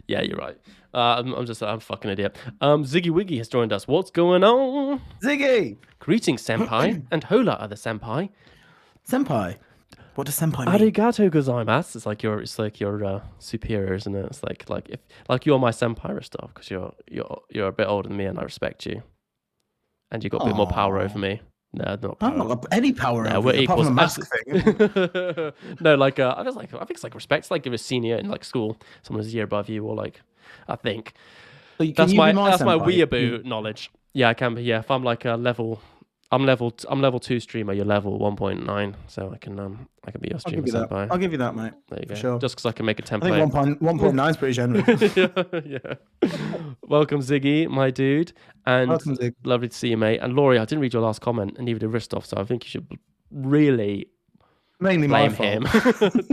Yeah, you're right. I'm a fucking idiot. Ziggy Wiggy has joined us. What's going on? Ziggy! Greetings, senpai, and hola, other senpai. Senpai? What does senpai mean? Arigato gozaimasu. It's like your superior, isn't it? It's like you're my senpai or stuff, because you're a bit older than me and I respect you, and you got a bit more power over me. No, not power. I've not got any power over we're you, apart equals. from the mask thing. No, I think it's like respect. It's like if a senior in like school, someone who's a year above you, or like, I think that's my weeaboo knowledge. Yeah, I can be. Yeah, if I'm like a level, I'm level 2 streamer. You're level 1.9, so I can be your streamer senpai. I'll give you that, mate. There you go. Sure. Just because I can make a template. I think 1.9 is pretty generous. Yeah. Welcome, Ziggy, my dude. And welcome, Zig. Lovely to see you, mate. And Laurie, I didn't read your last comment, and neither did Ristov, so I think you should really mainly blame my fault. Him.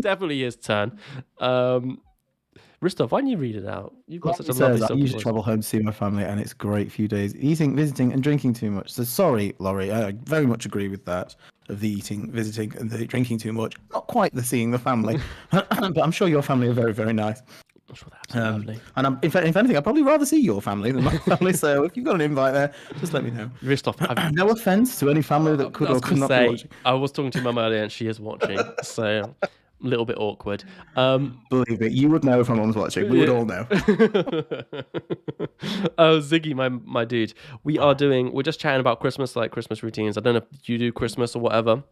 Definitely his turn. Ristov, why didn't you read it out? You've got such a lovely I usually travel home to see my family, and it's a great few days. Eating, visiting, and drinking too much. So sorry, Laurie. I very much agree with that. Of the eating, visiting, and the drinking too much. Not quite the seeing the family, but I'm sure your family are very, very nice. I'm sure they're absolutely lovely. And in fact, if anything, I'd probably rather see your family than my family. So if you've got an invite there, just let me know. Ristoff, No offense to any family that I could was or going could to not be say, watching. I was talking to Mum earlier and she is watching, so a little bit awkward. Believe me, you would know if my mum's watching. We would all know. Oh, Ziggy, my dude, we're just chatting about Christmas, like Christmas routines. I don't know if you do Christmas or whatever,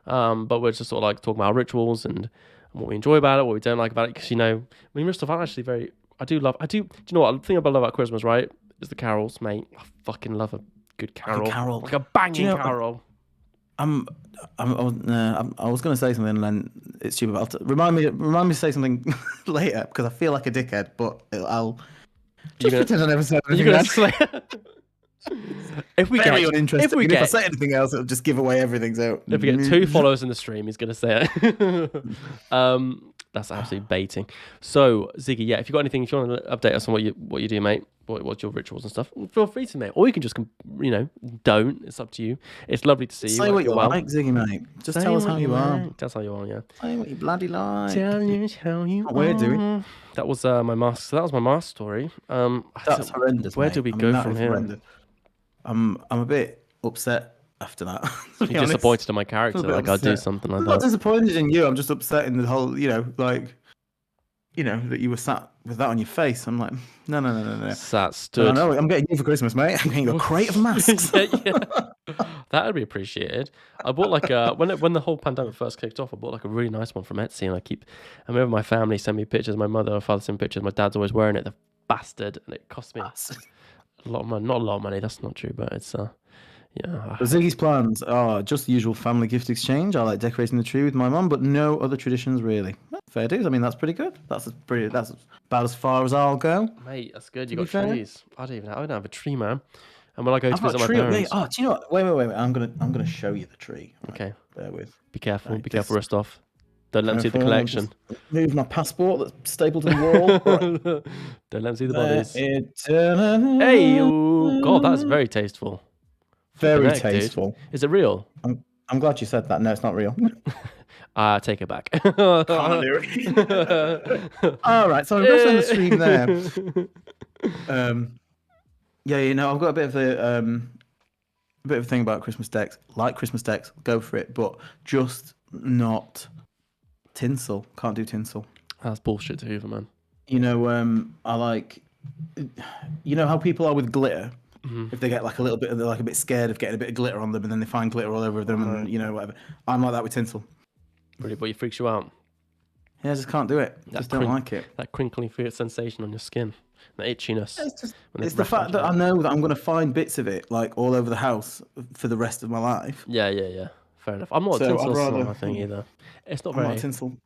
but we're just sort of like talking about our rituals and what we enjoy about it, what we don't like about it. Because Ristoff, I'm actually do you know what? The thing I love about Christmas, right, is the carols, mate. I fucking love a good carol. Like a banging carol. I was going to say something and then it's stupid. But remind me to say something later because I feel like a dickhead. But I'll just pretend I never said anything. You're gonna if I say anything else, it'll just give away everything. So if we get 2 followers in the stream, he's gonna say it. That's absolutely baiting. So Ziggy, yeah, if you got anything, if you want to update us on what you do, mate, what's your rituals and stuff, feel free to, mate. Or you can just don't. It's up to you. It's lovely to see you. Say what you like, Ziggy, mate. Just tell us how you are. Tell us how you are, yeah. Say what you bloody like. Tell us how you are. We're doing. That was my mask. So that was my mask story. That's horrendous. Where do we go from here? Horrendous. I'm a bit upset after that. You're disappointed in my character. Like I'll do something like I'm that. not disappointed in you. I'm just upset in the whole, that you were sat with that on your face. I'm like, no. Sat stood. I know. I'm getting you for Christmas, mate. I'm getting you a crate of masks. yeah. That would be appreciated. I bought like when the whole pandemic first kicked off, I bought like a really nice one from Etsy, and I remember my family sent me pictures. My mother and father sent me pictures. My dad's always wearing it. The bastard, and it cost me a lot of money. Not a lot of money. That's not true, but it's yeah. Ziggy's plans are just the usual family gift exchange. I like decorating the tree with my mum, but no other traditions really. Fair dues. I mean, that's pretty good. That's about as far as I'll go. Mate, that's good. You got trees. I don't have a tree, man. And when I go to visit my Wait, parents, do you know what? Wait. I'm gonna show you the tree. Right, okay. Bear with. Be careful. Be careful, Ristoff. Don't let them see the collection. Move my passport that's stapled to the wall. Right. Don't let them see the bodies. Hey, God, that's very tasteful. Very tasteful. Dude. Is it real? I'm glad you said that. No, it's not real. Take it back. Can't do it. All right, so I'm just on the stream there. Yeah, I've got a bit of a thing about Christmas decks. Like Christmas decks, go for it, but just not tinsel. Can't do tinsel. That's bullshit to Hoover, man. I like. How people are with glitter. Mm-hmm. If they get like a little bit, they're like a bit scared of getting a bit of glitter on them, and then they find glitter all over them, and whatever. I'm like that with tinsel. Really, but it freaks you out. Yeah, I just can't do it. Just don't like it. That crinkling sensation on your skin, that itchiness. It's the fact that I know that I'm going to find bits of it like all over the house for the rest of my life. Yeah. Fair enough. I'm not a tinsel. That's not my thing either. It's not very. I'm not tinsel.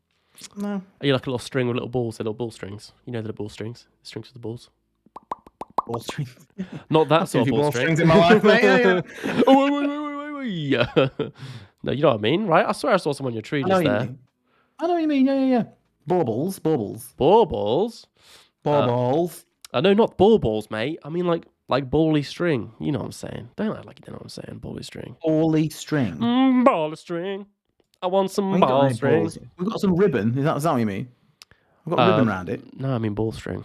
No. Are you like a little string with little balls? The little ball strings. You know the little ball strings. The strings with the balls. Ball strings. Not that sort of ball strings in my life, mate. Yeah. Wait. No, you know what I mean, right? I swear I saw some on your tree just there. I know what you mean. Yeah. Baubles. Baubles? No, not baubles, mate. I mean like bally string. You know what I'm saying. Don't act like you know what I'm saying. Bally string. Bally string. Ball string. I want some ball string. We've got some ribbon. Is that what you mean? We've got ribbon around it. No, I mean ball string.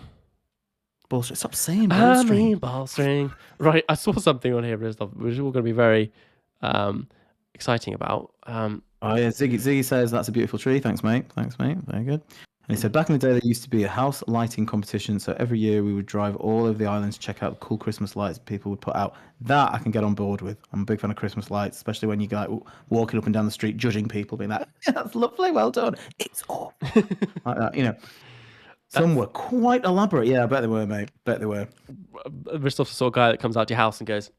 Ball string. Stop saying ball string. I mean ball string. Right, I saw something on here, which is all going to be very exciting about. Oh yeah, Ziggy says that's a beautiful tree. Thanks, mate. Very good. And he said back in the day there used to be a house lighting competition, so every year we would drive all over the island to check out the cool Christmas lights people would put out. That I can get on board with. I'm a big fan of Christmas lights, especially when you go like walking up and down the street judging people, being like, "That's lovely, well done." It's off like that, Some were quite elaborate. Yeah, I bet they were, mate. Bet they were. Ristoff's the sort of guy that comes out to your house and goes,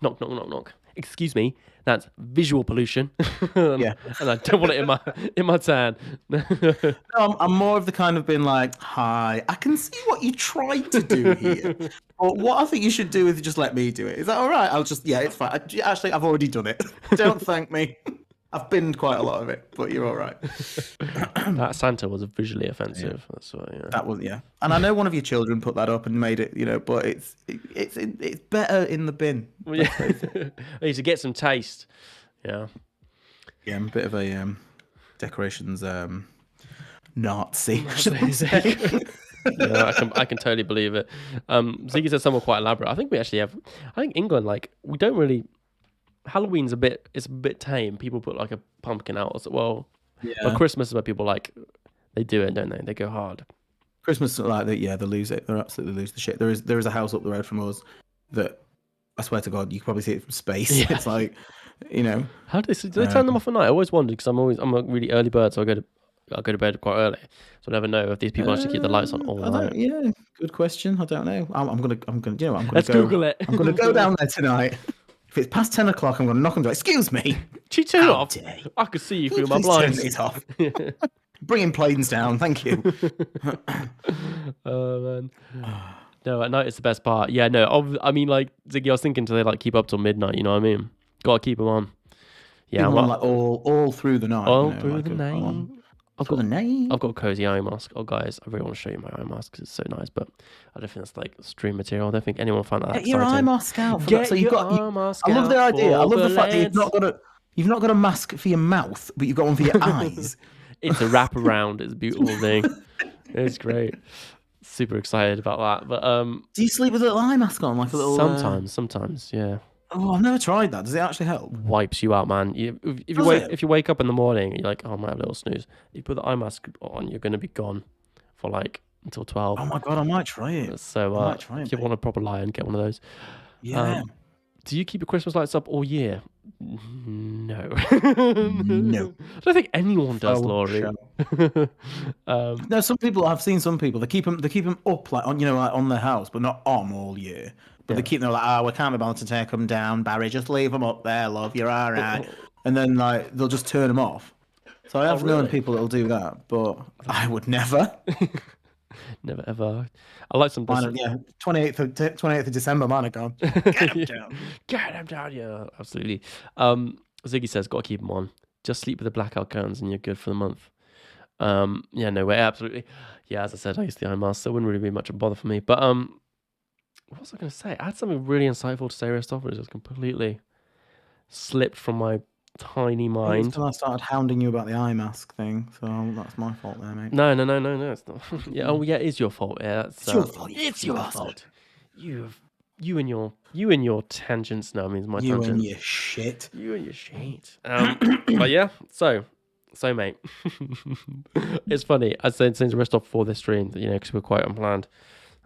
knock, knock, knock, knock. Excuse me, that's visual pollution. Yeah, and I don't want it in my tan. No, I'm more of the kind of being like, "Hi, I can see what you tried to do here, but what I think you should do is just let me do it. Is that all right? It's fine. Actually, I've already done it. Don't thank me. I've binned quite a lot of it, but you're all right." That Santa was visually offensive. Yeah. That's what. Yeah. That was and I know one of your children put that up and made it, but it's better in the bin. Well, yeah. I need to get some taste. Yeah. Yeah, I'm a bit of a decorations Nazi. Should I say? Yeah, I can totally believe it. Ziggy said somewhat quite elaborate. I think we actually have. I think England, like, we don't really. Halloween's it's a bit tame. People put like a pumpkin out as well, but Yeah. Christmas is where people like they do it, don't they? They go hard. Christmas, like they lose it. They absolutely lose the shit. There is a house up the road from us that I swear to God, you can probably see it from space. Yeah. It's like, you know, How do they turn them off at night? I always wondered because I'm a really early bird, so I go to bed quite early, so I never know if these people actually keep the lights on all I don't. night. Yeah, good question. I don't know. I'm gonna. You know, I'm gonna Let's go. Google it. I'm gonna go down there tonight. If it's past 10 o'clock, I'm gonna knock on the door. Excuse me. She turned it How off. dare you? I could see you Can you through my please turn blinds. it off? Bringing planes down. Thank you. Oh man. No, at night it's the best part. Yeah, no. I mean, like Ziggy, I was thinking do they like keep up till midnight? You know what I mean? Gotta keep them on. Yeah, People well, on like all through the night. all You know, through like the night. I've through got the night. I've got a cozy eye mask. Oh, guys, I really want to show you my eye mask because it's so nice. But I don't think that's like stream material. I don't think anyone will find that Get exciting. your eye mask out. For Get that. So your you've got. eye mask I love the out idea. I for love the the fact that lads. you've not got a mask for your mouth, but you've got one for your eyes. It's a wraparound. It's a beautiful thing. It's great. Super excited about that. But Do you sleep with a little eye mask on, like a little? sometimes, yeah. Oh, I've never tried that. Does it actually help? Wipes you out, man. If you wake up in the morning, you're like, oh, I might have a little snooze. You put the eye mask on, you're gonna be gone for like until 12. Oh my God, I might try it. So I might try it, if you want a proper lion, get one of those. Yeah. Do you keep your Christmas lights up all year? No. No. I don't think anyone does, Faux Laurie. show. No, some people. I've seen some people. They keep them up like on like on their house, but not on all year. But they keep them like, we can't be bothered to take them down, Barry. Just leave them up there, love. You're all right. And then like they'll just turn them off. So I have known people that'll do that, but I would never. Never ever. I like some. Yeah, 28th of December, mine are gone. Get them down. Get them down, yeah, absolutely. Ziggy says, got to keep them on. Just sleep with the blackout curtains and you're good for the month. Yeah, no way, absolutely. Yeah, as I said, I used the eye mask, so it wouldn't really be much of a bother for me. But what was I going to say? I had something really insightful to say, Aristophanes. Just completely slipped from my tiny mind. Until I started hounding you about the eye mask thing, so that's my fault there, mate. No, it's not. Yeah, oh yeah, it is your fault. Yeah, it's your fault. It's your fault. You and your tangents. No, I mean my tangents. You and your shit. You and your shit. But yeah, so mate, it's funny. I said since rest off before this stream, you know, because we're quite unplanned.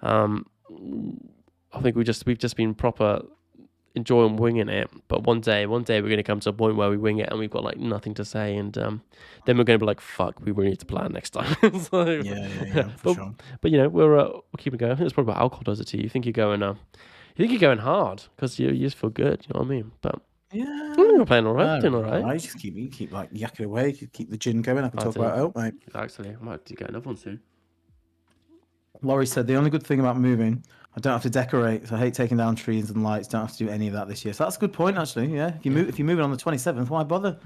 I think we've just been proper enjoying winging it. But one day we're going to come to a point where we wing it and we've got like nothing to say, and then we're going to be like, fuck, we really need to plan next time. So, yeah, for sure. But you know, we're keeping going. I think it's probably what alcohol does it to you. You think you're going hard because you just feel good. You know what I mean? But yeah, you're playing all right, doing all right. I just keep like yakking away. Keep the gin going. I can talk about it, mate. Actually, I might have to get another one soon. Laurie said the only good thing about moving, I don't have to decorate. So I hate taking down trees and lights. Don't have to do any of that this year. So that's a good point, actually. Yeah, if you're moving on the 27th, why bother?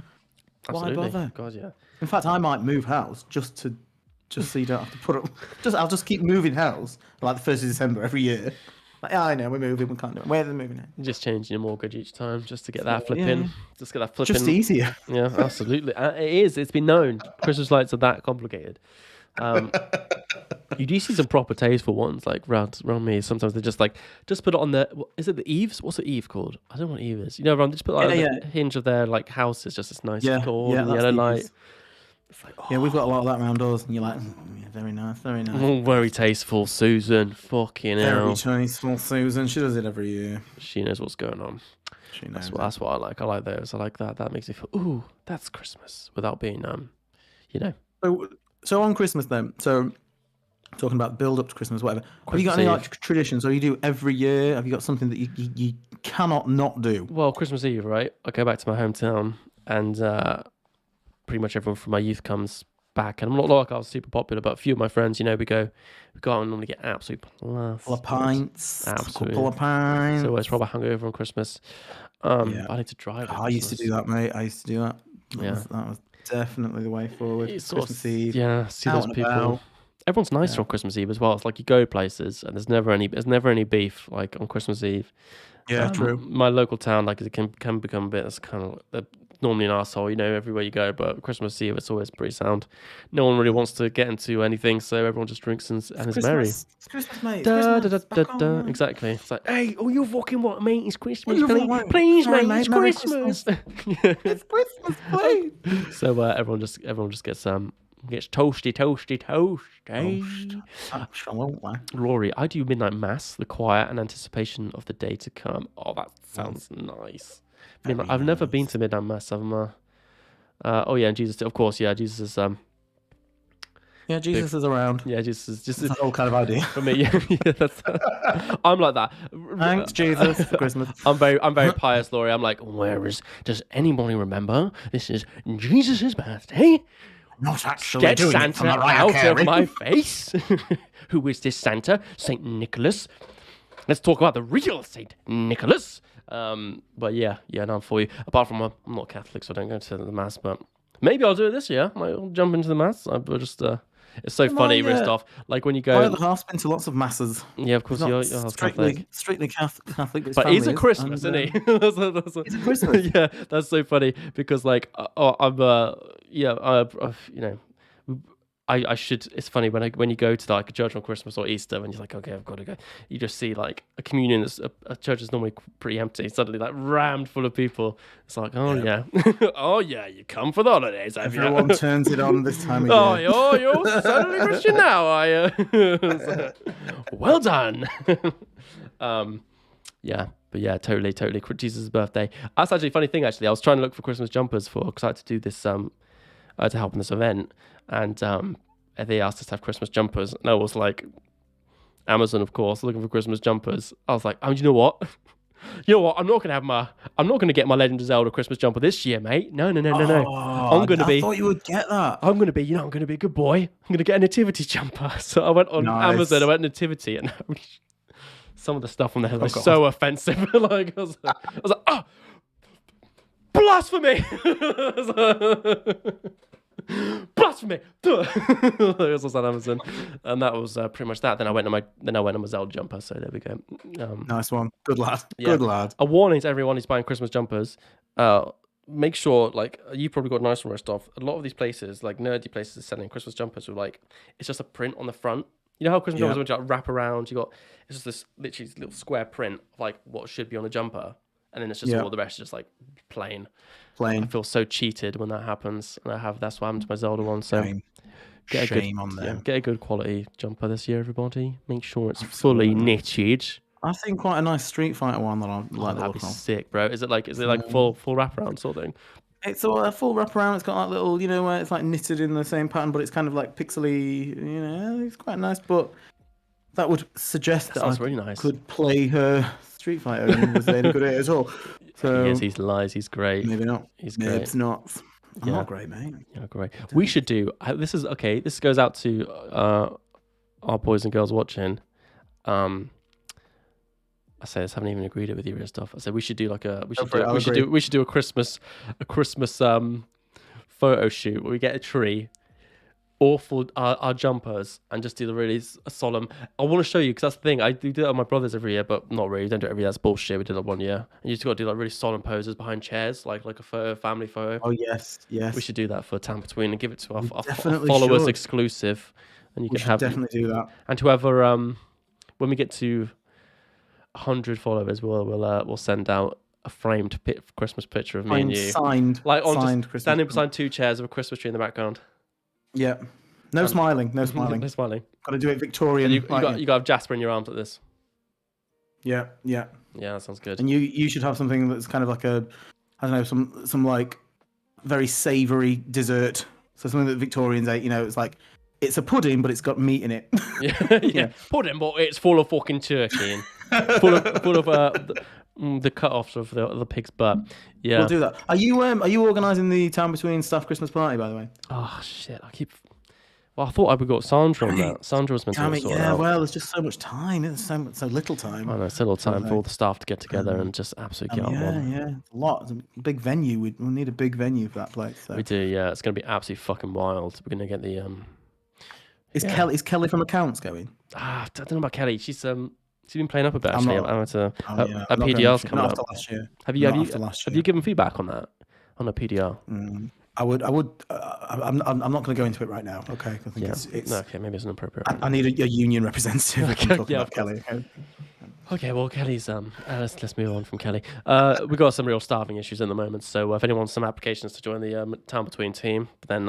Absolutely. Why bother? God, yeah. In fact, I might move house just so you don't have to put up. I'll just keep moving house like the 1st of December every year. Like, I know we're moving, we can't do it. Where are they moving at? Just changing your mortgage each time just to get that flipping. Yeah. Just get that flipping. Just easier. Yeah, absolutely. It is. It's been known. Christmas lights are that complicated. You do see some proper tasteful ones like round me. Sometimes they just put it on the. Is it the eaves? What's the eave called? I don't know what eve is. You know, they just put the hinge of their like house. It's just this nice gold and yellow light. It's like, yeah, we've got a lot of that around us, and you're like, very nice, very nice. Oh, very tasteful, Susan. Fucking hell. Very tasteful, Susan. She does it every year. She knows what's going on. She knows. That's what I like. I like those. I like that. That makes me feel, ooh, that's Christmas, without being you know. So on Christmas then, so talking about build up to Christmas, whatever. Have you got any like traditions? Or you do every year? Have you got something that you cannot not do? Well, Christmas Eve, right? I go back to my hometown, and pretty much everyone from my youth comes back. And I'm not like I was super popular, but a few of my friends, you know, we go out and normally get absolutely plastered. Couple of pints. Absolutely. Couple of pints. So it's probably hungover on Christmas. I need to drive. I used to do that, mate. I used to do that. That was definitely the way forward. It's Christmas Eve. Yeah, see those people. About. Everyone's nicer on Christmas Eve as well. It's like you go places and there's never any beef like on Christmas Eve. Yeah, true. My local town, like it can become a bit. It's kind of normally an asshole, everywhere you go. But Christmas Eve, it's always pretty sound. No one really wants to get into anything, so everyone just drinks and is merry. It's Christmas, mate. It's Da, Christmas. da, da, Back da, on, da. man. Exactly. It's like, hey, oh, you fucking what, mate? It's Christmas. You Please, what? please, Sorry, mate. mate. It's Merry Christmas. It's Christmas, please. So everyone just gets toasty. Absolutely. Rory, I do midnight mass, the quiet and anticipation of the day to come. Oh, that sounds nice. I've never been to midnight mass. Oh yeah, and Jesus, of course, yeah, Jesus is Yeah, Jesus is around. yeah, Jesus is just It's the whole kind of idea. for me. Yeah, that's. I'm like that. Thanks, Jesus, for Christmas. I'm very pious, Laurie. I'm like, does anybody remember? This is Jesus' birthday. Not actually Get doing Santa it for Mariah out Carey. of my face. Who is this Santa? Saint Nicholas. Let's talk about the real Saint Nicholas. But yeah, no, for you. Apart from I'm not Catholic, so I don't go to the mass. But maybe I'll do it this year. I'll jump into the mass. It's so funny, Ristoff. Like when you go. My other half's been to lots of masses. Yeah, of course, He's you're not Catholic. strictly Catholic, But he's a Christmas, isn't he? That's He's a Christmas. Yeah, that's so funny because like I should. It's funny when you go to like a church on Christmas or Easter, and you're like, okay, I've got to go. You just see like a communion. A church is normally pretty empty. Suddenly, like rammed full of people. It's like, oh yeah, oh yeah, you come for the holidays. Have you? Everyone turns it on this time of year. Oh, you're suddenly Christian now, are you? Well done. Yeah, but yeah, totally. Jesus' birthday. That's actually a funny thing. Actually, I was trying to look for Christmas jumpers because I had to do this. I had to help in this event, and they asked us to have Christmas jumpers, and I was like, Amazon, of course, looking for Christmas jumpers. I was like, you know what? I'm not gonna get my Legend of Zelda Christmas jumper this year, mate. No. I thought you would get that. I'm gonna be a good boy. I'm gonna get a nativity jumper. So I went on Amazon. I went nativity, and some of the stuff on there was so offensive. Like I was like, oh, blasphemy! Blasphemy! It was on Amazon, and that was pretty much that. Then I went on my Zelda jumper. So there we go. Nice one, good lad. Yeah. Good lad. A warning to everyone who's buying Christmas jumpers: make sure, like, you probably got nice from stuff. A lot of these places, like nerdy places, are selling Christmas jumpers with like it's just a print on the front. You know how Christmas jumpers when you like wrap around, it's just this literally little square print of like what should be on a jumper, and then it's just all the rest is just like plain. I feel so cheated when that happens, and that's what happened to my Zelda one. So Shame on them. Yeah, get a good quality jumper this year, everybody. Make sure it's fully knitted. I've seen quite a nice Street Fighter one that I like the That'd look be of. sick, bro. Is it like full wraparound sort of thing? It's a full wraparound. It's got like little, where it's like knitted in the same pattern, but it's kind of like pixely. It's quite nice. But that would suggest that I really nice. could play her Street Fighter and was any good at it at all. So he is. He's lies. He's great. Maybe not. He's great. Maybe it's not. I'm not great, mate. Yeah, great. We should do. This is okay. This goes out to our boys and girls watching. I say this. Haven't even agreed it with you and stuff. I said we should do like a. We should do a Christmas photo shoot where we get a tree. Awful our jumpers and just do the really solemn. I want to show you because that's the thing. I do that with my brothers every year, but not really. Don't do it every year. That's bullshit. We did it 1 year. And you just got to do like really solemn poses behind chairs, like a photo, family photo. Oh yes. We should do that for Tam Between and give it to our followers exclusive. And you can definitely do that. And whoever when we get to 100 followers, we'll send out a framed Christmas picture of me and you, signed, standing beside 2 chairs with a Christmas tree in the background. Yeah. No smiling. No smiling. No smiling. Got to do it Victorian. You got to have Jasper in your arms like this. Yeah. Yeah, that sounds good. And you should have something that's kind of like some like very savoury dessert. So something that Victorians ate, it's like it's a pudding, but it's got meat in it. yeah. Pudding, but it's full of fucking turkey and full of the cut-offs of the pig's butt. Yeah, we'll do that. Are you organising the Town Between Stuff Christmas party, by the way? Oh shit! Well, I thought I would got Sandra on that. Sandra was meant to sort out. Well, there's just so much time. There's so little time. I know, so little time for all the staff to get together and just absolutely get on one. Yeah, a lot. It's a big venue. We'll need a big venue for that place. So. We do. Yeah, it's going to be absolutely fucking wild. We're going to get the Is Kelly from Accounts going? I don't know about Kelly. She's been playing up a bit actually. Her PDR's coming up. Have you given feedback on that? on a PDR. I would. I'm not going to go into it right now. Okay, I think Yeah. it's. No, okay, maybe it's inappropriate. I need a union representative if I'm talking Yeah, about of course. Kelly. Okay? Okay, well, Kelly's let's move on from Kelly. We've got some real staffing issues at the moment, so if anyone wants some applications to join the Town Between team, then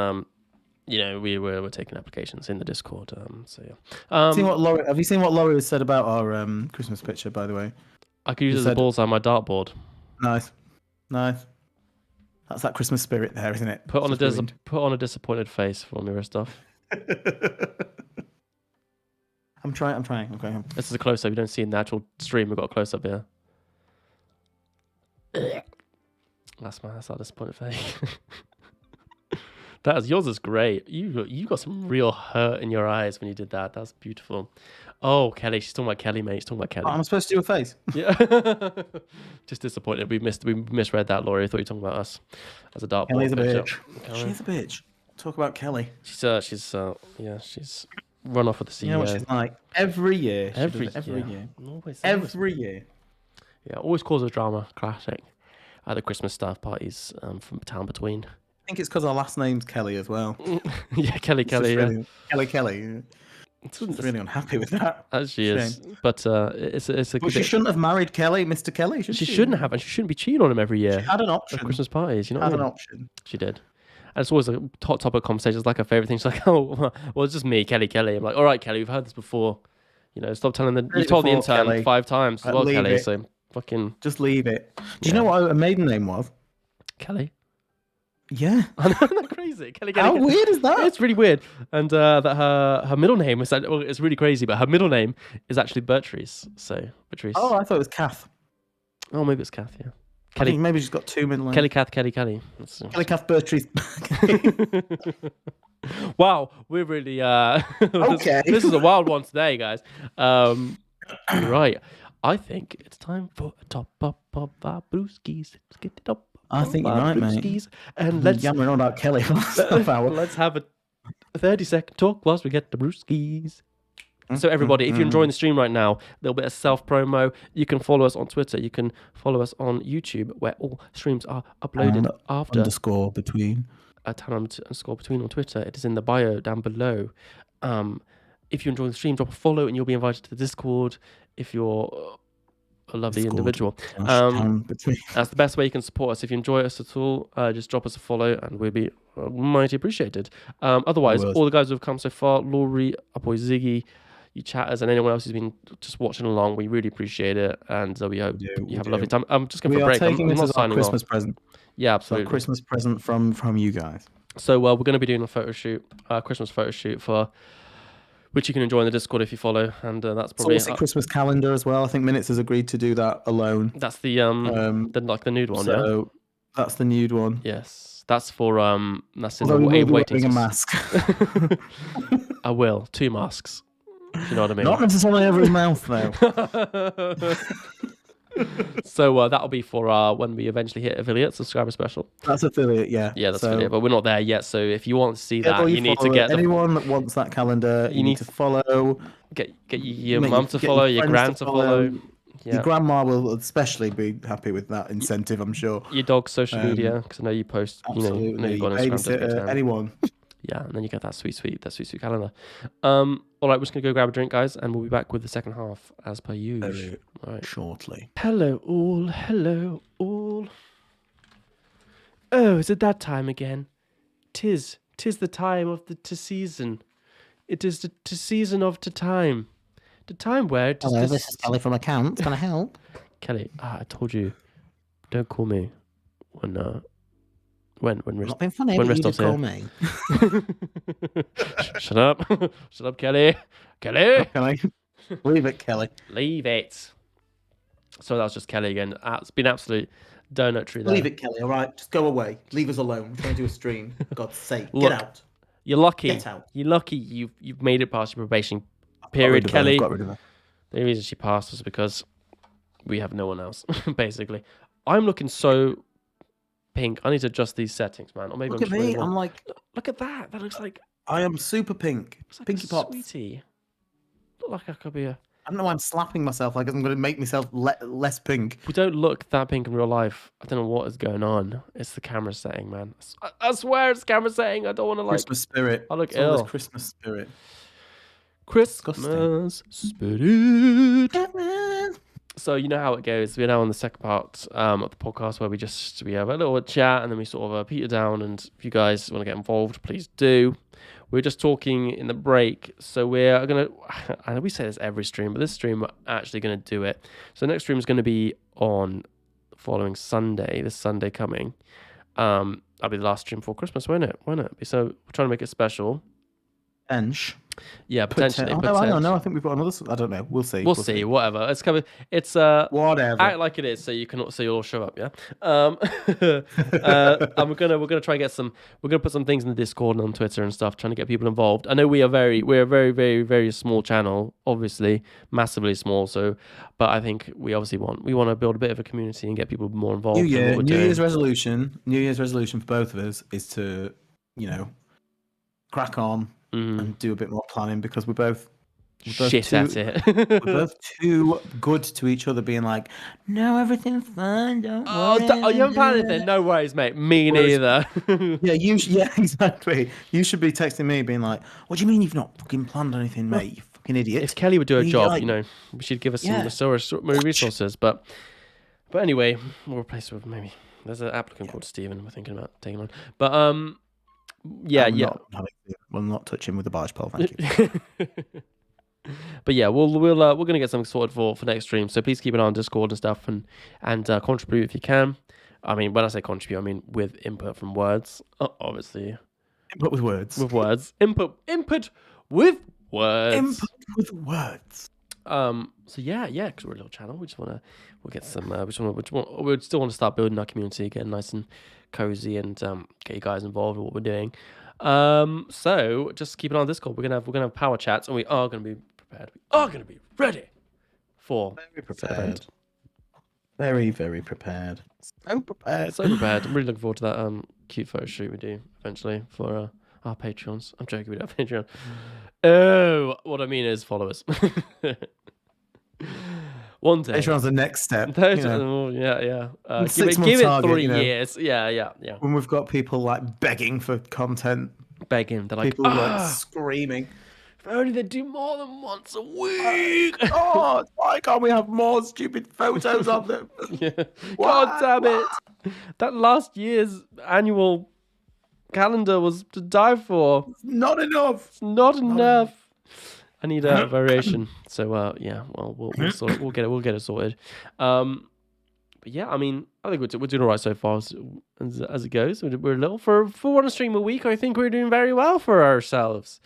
we're taking applications in the Discord. So yeah. Have you seen what Laurie has said about our Christmas picture? By the way, I could use He it as a said- bullseye on my dartboard. nice. That's that Christmas spirit there, isn't it? Put on Just ruined. put on a disappointed face for me, stuff. I'm trying. Okay. This is a close up. You don't see in the actual stream. We've got a close up here. That's our disappointed face. Yours is great. You got some real hurt in your eyes when you did that. That's beautiful. Oh, Kelly, she's talking about Kelly, mate. She's talking about Kelly. I'm supposed to do a face. Yeah. Just disappointed. We misread that, Laurie. I thought you were talking about us as a dartboard. Kelly's a bitch. Kelly. She's a bitch. Talk about Kelly. She's run off with the CEO. You know what she's like? Every year. Every year. Always. Every year. Yeah, always causes drama. Classic. At the Christmas staff parties from Town Between. I think it's because our last name's Kelly as well. Yeah, Kelly. Really, Kelly. It's really unhappy with that. As she is, but it's a Well, good. she shouldn't have married Kelly, Mr. Kelly. She shouldn't have, and she shouldn't be cheating on him every year. She had an At option. Christmas parties, you know. Had What I an mean? option. She did. And it's always a hot topic of conversation. It's like her favorite thing. She's like, oh, well, it's just me, Kelly. I'm like, all right, Kelly, we've heard this before. You know, stop telling you told the intern Kelly. 5 times as well, Leave Kelly. it. So fucking Just leave it. Do you know what her maiden name was? Kelly. Yeah. I know, isn't that crazy? Kelly. How weird is that? It's really weird. And that her middle name is it's really crazy, but her middle name is actually Bertrice. So Bertrice. Oh, I thought it was Kath. Oh, maybe it's Kath. Yeah. I think maybe she's got 2 middle names. Kelly. That's, Kelly Kath Bertrice. Wow, we're really Okay. This is a wild one today, guys. Right, I think it's time for a top up of our brewskis. Let's get it up. I think you're right, mate. And let's yammering on about Kelly for the last half hour. let's have a 30-second talk whilst we get the brewskis. So everybody, if you're enjoying the stream right now, there'll be a self-promo. You can follow us on Twitter. You can follow us on YouTube, where all streams are uploaded after. Underscore between. _between on Twitter. It is in the bio down below. If you're enjoying the stream, drop a follow and you'll be invited to the Discord if you're a lovely individual. That's the best way you can support us. If you enjoy us at all, just drop us a follow and we'll be mighty appreciated. Otherwise, all the guys who have come so far, Laurie, our boy Ziggy, you chatters, and anyone else who's been just watching along, we really appreciate it, and we hope you have a lovely time. I'm just going for a break. I'm not signing off. Christmas present. Yeah, absolutely. So Christmas present from you guys. So we're going to be doing a photo shoot, Christmas photo shoot for which you can enjoy in the Discord if you follow, and that's probably a Christmas calendar as well. I think Minutes has agreed to do that alone. That's the nude one, so that's the nude one. Yes, that's for that's in the waiting. A mask. I will 2 masks. Do you know what I mean? Not necessarily over his mouth though. So that'll be for when we eventually hit affiliate subscriber special. That's affiliate, yeah. Yeah, that's affiliate, but we're not there yet. So if you want to see that, you need to get anyone that wants that calendar. You need to follow. Get your mum to follow, your gran to follow. Yeah. Your grandma will especially be happy with that incentive, I'm sure. Your dog's social media, because I know you post. Absolutely. You know you've got Instagram. Anyone. Yeah, and then you get that sweet calendar. All right, we're just gonna go grab a drink, guys, and we'll be back with the second half as per usual. Very shortly. Hello all. Oh, is it that time again? Tis the time of the season. It is the season of the time. The time where it is. Hello, this is Kelly from accounts. Can I help? Kelly, I told you, don't call me when Not been funny, when but you Ristof's did call here. me. Shut up, Kelly. Leave it, Kelly. Leave it. So that was just Kelly again. It's been absolute donutry there. Leave it, Kelly. All right, just go away. Leave us alone. We're trying to do a stream. For God's sake, Look, get out. You're lucky. Get out. You're lucky. You've made it past your probation period, Kelly. Got rid of her. The reason she passed was because we have no one else. Basically, I'm looking so pink. I need to adjust these settings, man. Or maybe Look at me. I'm like, look at that. That looks like I am super pink. it's like Pinky a Pops. sweetie. Look like I could be a. I don't know why I'm slapping myself like I'm going to make myself less pink. We don't look that pink in real life. I don't know what is going on. It's the camera setting, man. I swear it's camera setting. I don't want to like. Christmas spirit. I look It's all this ill. Christmas spirit. Christmas spirit. So you know how it goes. We're now on the second part of the podcast where we have a little chat and then we sort of peter down. And if you guys want to get involved, please do. We're just talking in the break, so we're gonna. I know we say this every stream, but this stream we're actually gonna do it. So the next stream is gonna be on the following Sunday. This Sunday coming. That'll be the last stream before Christmas, won't it? Won't it? So we're trying to make it special. Bench. Yeah, potentially. Oh, no, I think we've got another. I don't know. We'll see. We'll see. Whatever. It's coming. It's whatever. act like it is, so you'll all show up. Yeah. And we're gonna try and get some. We're gonna put some things in the Discord and on Twitter and stuff, trying to get people involved. I know we're a very, very, very small channel, obviously massively small. So, but I think we obviously want to build a bit of a community and get people more involved. New Year's resolution for both of us is to, crack on. And do a bit more planning because we're both shit at it. We're both too good to each other, being like, "No, everything's fine. Don't worry." You haven't planned anything? No worries, mate. Me neither. Yeah, exactly. You should be texting me, being like, "What do you mean you've not fucking planned anything, mate? You fucking idiot." If Kelly would do her job, we should give us some more resources. But anyway, we'll replace it with maybe. There's an applicant called Stephen we're thinking about taking on. But we're not touching with the barge pole, thank you. But yeah, we're gonna get something sorted for next stream. So please keep an eye on Discord and stuff, and contribute if you can. I mean, when I say contribute, I mean with input from words, obviously. Input with words. With words. Input with words. Input with words. So yeah, because we're a little channel. We'll get some. We still want to start building our community, getting nice and cozy, and get you guys involved in what we're doing. So just keep an eye on Discord. We're gonna have power chats, and we are gonna be prepared. We are gonna be ready for very prepared. Very, very prepared. So prepared. So prepared. I'm really looking forward to that cute photo shoot we do eventually for our Patreons. I'm joking, we don't have Patreon. Oh, what I mean is followers. One day. Patreon's the next step. Yeah. Give it 3 years. Yeah. When we've got people like begging for content. Begging. They're like, people like screaming. If only they do more than once a week. God, why can't we have more stupid photos of them? Yeah. God damn it. That last year's annual calendar was to die for. It's not enough. It's not enough. I need a variation. So yeah, well we'll sort it. We'll get it sorted. But yeah, I mean, I think we're doing all right so far as it goes. We're a little for one stream a week. I think we're doing very well for ourselves.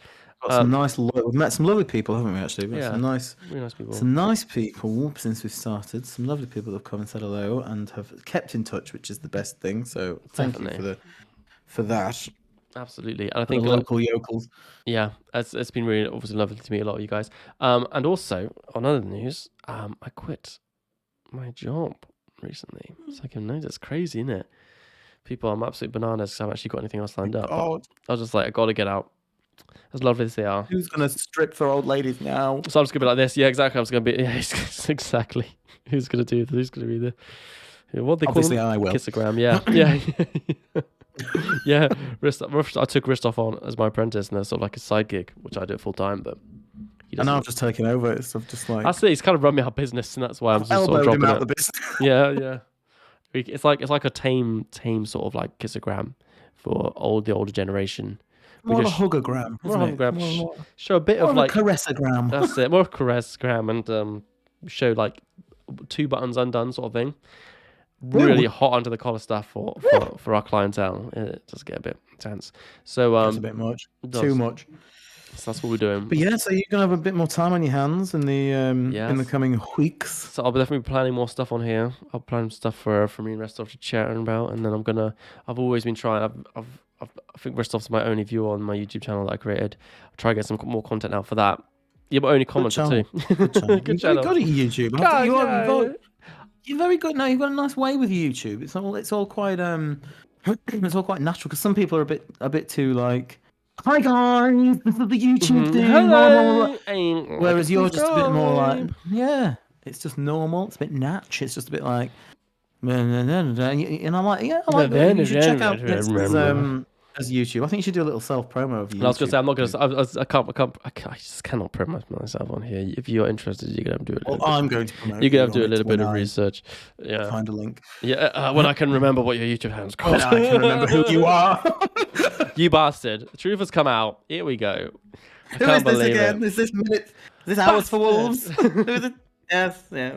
We've met some lovely people, haven't we? Actually, really nice people. Some nice people since we've started. Some lovely people that have come and said hello and have kept in touch, which is the best thing. So thank you for that. Absolutely, and I think local yokels. Yeah, it's been really obviously lovely to meet a lot of you guys. And also on other news, I quit my job recently. So I can know that's crazy, isn't it? I'm absolute bananas because I haven't actually got anything else lined up. I was just like, I got to get out. As lovely as they are. Who's gonna strip for old ladies now? So I'm just gonna be like this. Yeah, exactly. I'm just gonna be. Yeah, exactly. Who's gonna do this? Who's gonna be the? What they Obviously call them? I will. Kissogram. Yeah. Yeah. I took Ristoff on as my apprentice, and that's sort of like a side gig, which I do full time. But and now I've just taken over it. So I'm just like. I see. He's kind of run me out of business, and that's why I'm just sort of dropping him out it. The business. Yeah. It's like a tame sort of like kissogram for the older generation. More of a huggergram. More show a bit of like caressogram. That's it. More of a caressogram, and show like 2 buttons undone sort of thing. Really hot under the collar stuff for our clientele. It does get a bit intense. So it's a bit much. Too much. So that's what we're doing. But yeah, so you're gonna have a bit more time on your hands in the coming weeks. So I'll be definitely planning more stuff on here. I'll plan stuff for me and Restov to chat about, and then I've always been trying. I think Restov's my only viewer on my YouTube channel that I created. I'll try to get some more content out for that. You're my only commenter too. Good channel. You're good at YouTube. You're very good. No, you've got a nice way with YouTube. It's all quite it's all quite natural because some people are a bit too like hi guys, this is the YouTube thing. Blah, blah, blah, blah. Hello. Like Whereas and you're just a bit more like, subscribe. yeah, it's just normal. It's a bit natch. It's just a bit like, and I'm like, yeah, I like that. You should check out Dexter's YouTube. I think you should do a little self promo of And I was gonna YouTube. say I'm not gonna. I just cannot promote myself on here. If you're interested, you're gonna have to do a Well, little bit. I'm going to promote You're gonna you have to do on a it little bit when of I research. Yeah, find a link. yeah. When I can remember what your YouTube handle's When called. I can remember who you are. You bastard! The truth has come out. Here we go. I Who can't is this believe again? it. Is this minutes? Is this hours for wolves? Bastard. Who is it? Yes, yeah.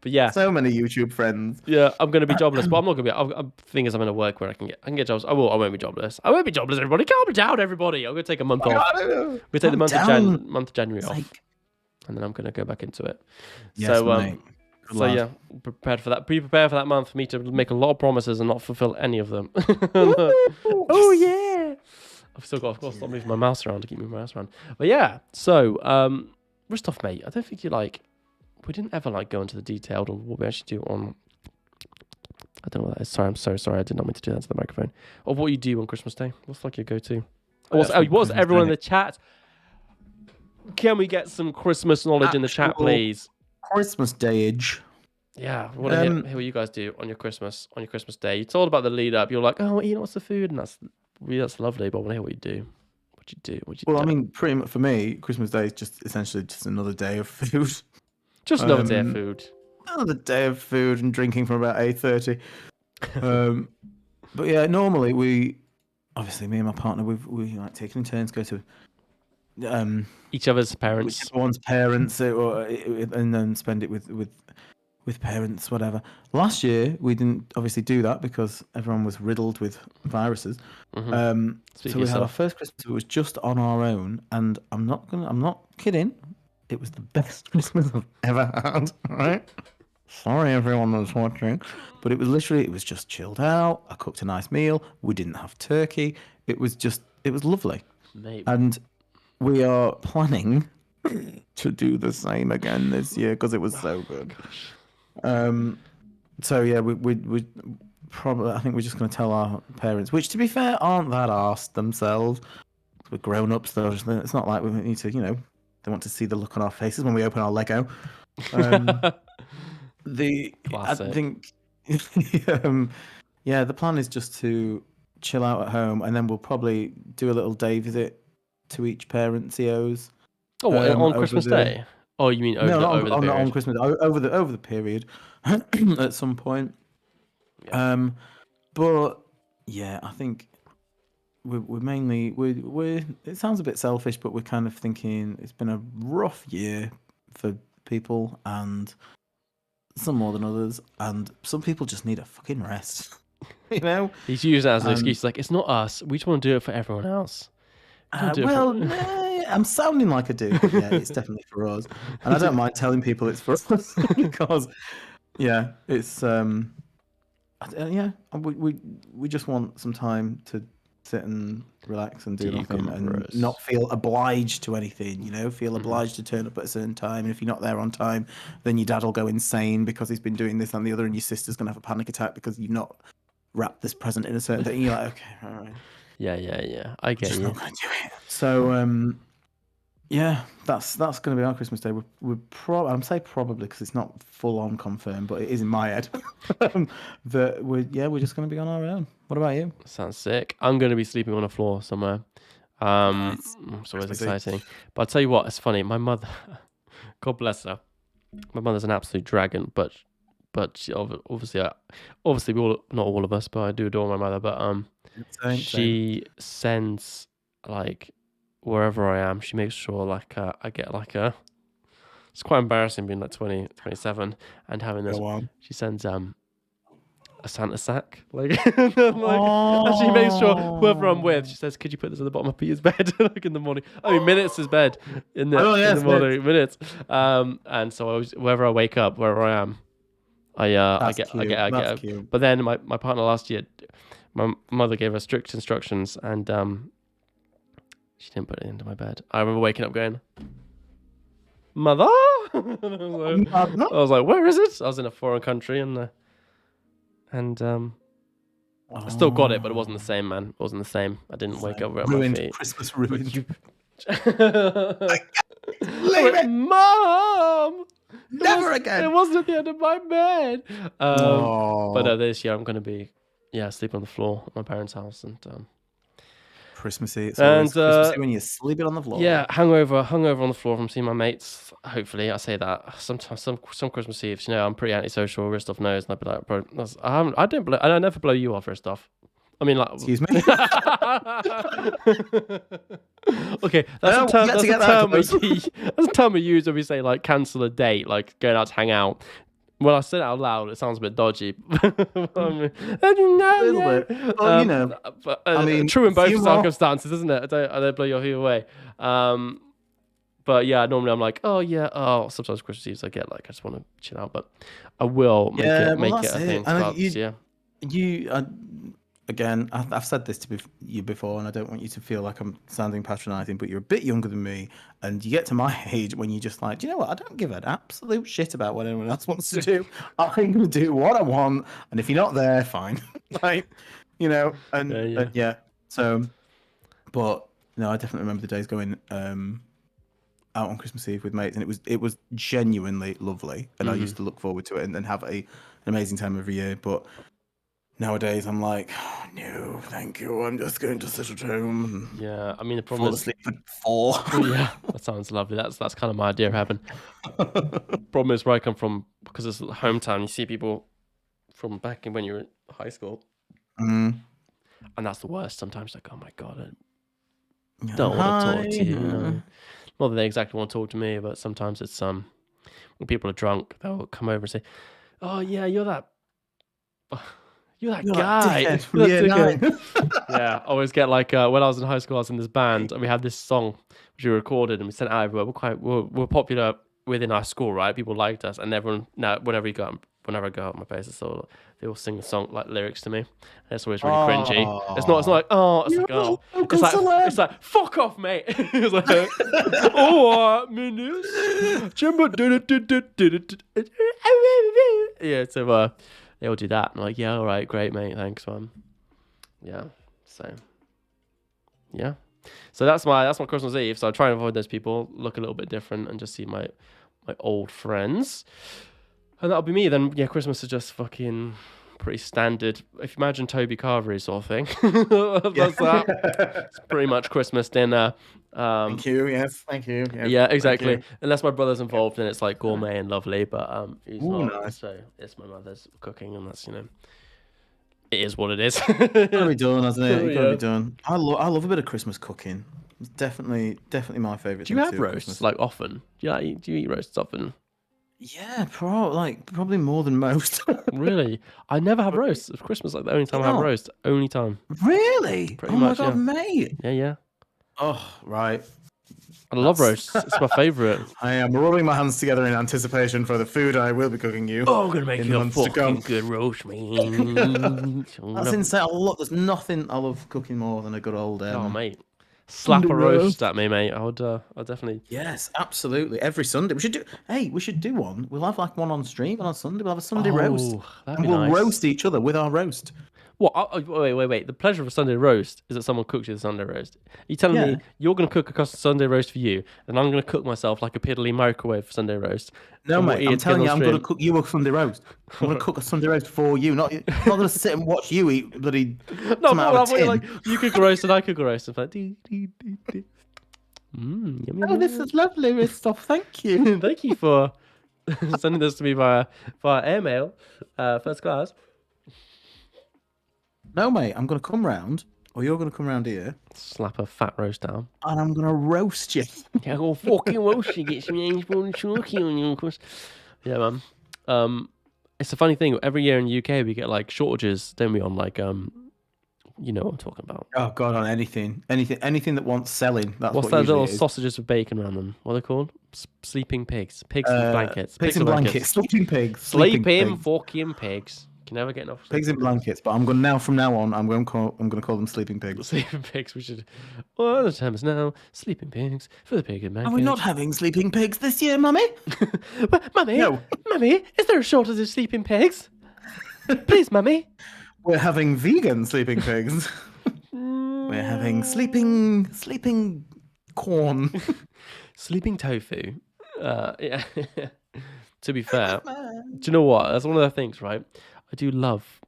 But yeah, So many YouTube friends. yeah, I'm gonna be jobless, but I'm not gonna be. Thing is, I'm gonna work where I can get jobs. I won't be jobless. I won't be jobless. Everybody, calm down, everybody. I'm gonna take a month off. I'm gonna take the month of January off, and then I'm gonna go back into it. Yes, So mate. Good so lad. yeah, prepared for that. Be prepared for that month for me to make a lot of promises and not fulfill any of them. Oh yeah. I've still got, of course, stop moving my mouse around to keep moving my mouse around. But yeah, so Rustov, mate, I don't think you we didn't ever go into the detailed on what we actually do on. I don't know what that is. Sorry, I'm so sorry. I did not mean to do that to the microphone. Of what you do on Christmas Day. What's your go-to? What's everyone in the chat? Can we get some Christmas knowledge in the chat, please? Christmas Day-age. Yeah, I want to hear what you guys do on your Christmas Day. You told about the lead up. You're like, oh, what's the food? And that's lovely, but I want to hear what you do. What you do? I mean, pretty much for me, Christmas Day is just essentially just another day of food. Just another day of food. Another day of food and drinking from about 8:30. But yeah, normally me and my partner, we like taking in turns, go to each other's parents, whichever one's parents, and then spend it with parents, whatever. Last year we didn't obviously do that because everyone was riddled with viruses. So we had our first Christmas. It was just on our own, and I'm not kidding. It was the best Christmas I've ever had. Right? Sorry, everyone that's watching, but it was just chilled out. I cooked a nice meal. We didn't have turkey. It was lovely. Mate. And we are planning to do the same again this year because it was so good. So yeah, we probably, I think we're just going to tell our parents, which to be fair aren't that arsed themselves. We're grown ups though. It's not like we need to, they want to see the look on our faces when we open our Lego. I think, yeah, the plan is just to chill out at home, and then we'll probably do a little day visit to each parent COs. Oh, on Christmas Day? Oh, you mean over the period? On Christmas, over the period at some point. Yeah. But yeah, I think we're mainly it sounds a bit selfish, but we're kind of thinking it's been a rough year for people, and some more than others, and some people just need a fucking rest. He's using that as an excuse, like, it's not us, we just want to do it for everyone else. I'm sounding like I do, but yeah, it's definitely for us, and I don't mind telling people it's for us because yeah, it's we just want some time to sit and relax and do nothing and not feel obliged to anything, feel obliged to turn up at a certain time. And if you're not there on time, then your dad will go insane because he's been doing this and the other, and your sister's going to have a panic attack because you've not wrapped this present in a certain thing. You're like, okay, all right. Yeah. I get you. Not going to do it. So, yeah, that's going to be our Christmas Day. I'm say probably because it's not full on confirmed, but it is in my head that we're just going to be on our own. What about you? Sounds sick. I'm going to be sleeping on a floor somewhere. It's always exciting. But I'll tell you what, it's funny. My mother, God bless her, my mother's an absolute dragon. But she, obviously we all, not all of us, but I do adore my mother. But she sends wherever I am, she makes sure I get it's quite embarrassing being 27 and having this. She sends a Santa sack, and she makes sure whoever I'm with, she says, could you put this at the bottom of Peter's bed in the morning? I mean, Minutes' bed in the morning. Minutes. And so wherever I wake up, wherever I am, I get. Cute. But then my partner last year, my mother gave her strict instructions, and she didn't put it into my bed. I remember waking up going, Mother? I was like, where is it? I was in a foreign country, and I still got it, but it Oh, wasn't the same, man. It wasn't the same. I didn't wake up at my ruined. feet. Christmas But ruined. you... I was Leave like, it. Mom! Never It again. wasn't at the end of my bed. But Oh, this year I'm going to be, sleeping on the floor at my parents' house. Christmassy. It's And always Christmassy when you're sleeping on the floor. yeah, hungover on the floor from seeing my mates. Hopefully, I say that sometimes some Christmas Eves. I'm pretty antisocial. Ristoff knows, and I'd be like, bro, I never blow you off, Ristoff. I mean, like, Excuse me. okay, No, we get to get that close. that's a term we use when we say like cancel a date, like going out to hang out. When I said it out loud, it sounds a bit dodgy. I mean, A little bit. Well, but, I mean, true in both few more- circumstances, isn't it? I don't blow your away. But yeah, normally I'm like, sometimes Christmas Eve I get like I just want to chill out, but I will make it. that's I think And start this year. Again, I've said this to you before, and I don't want you to feel like I'm sounding patronising, but you're a bit younger than me, and you get to my age when you're just like, do you know what? I don't give an absolute shit about what anyone else wants to do. I'm going to do what I want, and if you're not there, fine. Like, and yeah. So, but no, I definitely remember the days going out on Christmas Eve with mates, and it was genuinely lovely, and I used to look forward to it and have an amazing time every year, but. Nowadays, I'm like, oh, no, thank you. I'm just going to sit at home. Yeah, I mean the problem Fall asleep at 4. Yeah, that sounds lovely. That's kind of my idea of heaven. Problem is where I come from, because it's hometown. You see people from back in when you were in high school, and that's the worst. Sometimes like, oh my god, I don't want to talk to you. Not that they exactly want to talk to me, but sometimes it's when people are drunk, they'll come over and say, "Oh yeah, you're that." You're that guy. Yeah, I always get like when I was in high school, I was in this band, and we had this song which we recorded and we sent out everywhere. We're popular within our school, right? People liked us, and everyone whenever I go out my face, so they all sing the song like lyrics to me. And it's always really cringy. It's not like it's like fuck off, mate. It's like yeah, so they all do that. I'm like, yeah, all right, great, mate, thanks, man. Yeah, so that's my Christmas Eve. So I try and avoid those people, look a little bit different, and just see my old friends, and that'll be me. Then yeah, Christmas is just fucking pretty standard. If you imagine Toby Carvery sort of thing, that's that. It's pretty much Christmas dinner. Thank you. Yes, thank you. Yeah, exactly. Unless my brother's involved, then it's like gourmet and lovely. But he's not. Nice. So it's my mother's cooking, and that's it is what it is. It's gotta be done, hasn't it? It's gotta be done. I love a bit of Christmas cooking. It's definitely my favourite. Do you have roasts like often? Do you eat roasts often? Yeah, probably more than most. Really? I never have roasts. It's Christmas like the only time I have roast. Only time. Really? Pretty oh much, my god, yeah. mate. Yeah. Oh, right. I love roasts. It's my favourite. I am rubbing my hands together in anticipation for the food I will be cooking you. Oh, I'm gonna make you a fucking good roast, man. That's insane. There's nothing I love cooking more than a good old mate. Slap a roast at me, mate. I'll definitely. Yes, absolutely. Every Sunday we should do one. We'll have like one on stream, and on Sunday we'll have a Sunday roast, and we'll roast each other with our roast. What? Wait. The pleasure of a Sunday roast is that someone cooks you the Sunday roast. Are you telling me you're going to cook a Sunday roast for you, and I'm going to cook myself like a piddly microwave Sunday roast? No, mate. I'm telling you, I'm going to cook you a Sunday roast. I'm going to cook a Sunday roast for you. I'm not going to sit and watch you eat bloody. No, like you cook a roast and I cook a roast. I'm like, yummy. Oh, this is lovely, Ristoff. Thank you. Thank you for sending this to me via airmail, first class. No, mate, I'm going to come round, or you're going to come round here. Slap a fat roast down. And I'm going to roast you. Yeah, go fucking roast you. Get some Amesbury chalky on you, of course. Yeah, man. It's a funny thing. Every year in the UK, we get like shortages, don't we, on like, you know what I'm talking about. Oh, God, on anything that wants selling. That's What's that little sausages with bacon around them? What are they called? Sleeping pigs. Pigs in blankets. Pigs in blankets. Sleeping pigs. Sleeping fucking pigs. Can never get enough. Pigs in blankets, but I'm going to from now on. I'm going to call them sleeping pigs. Sleeping pigs. We should. Well, the time is now. Sleeping pigs for the pig in blankets. Are we not having sleeping pigs this year, Mummy? Mummy, No. Mummy, is there a shortage of sleeping pigs? Please, Mummy. We're having vegan sleeping pigs. We're having sleeping corn. Sleeping tofu. Yeah. To be fair, do you know what? That's one of the things, right? I love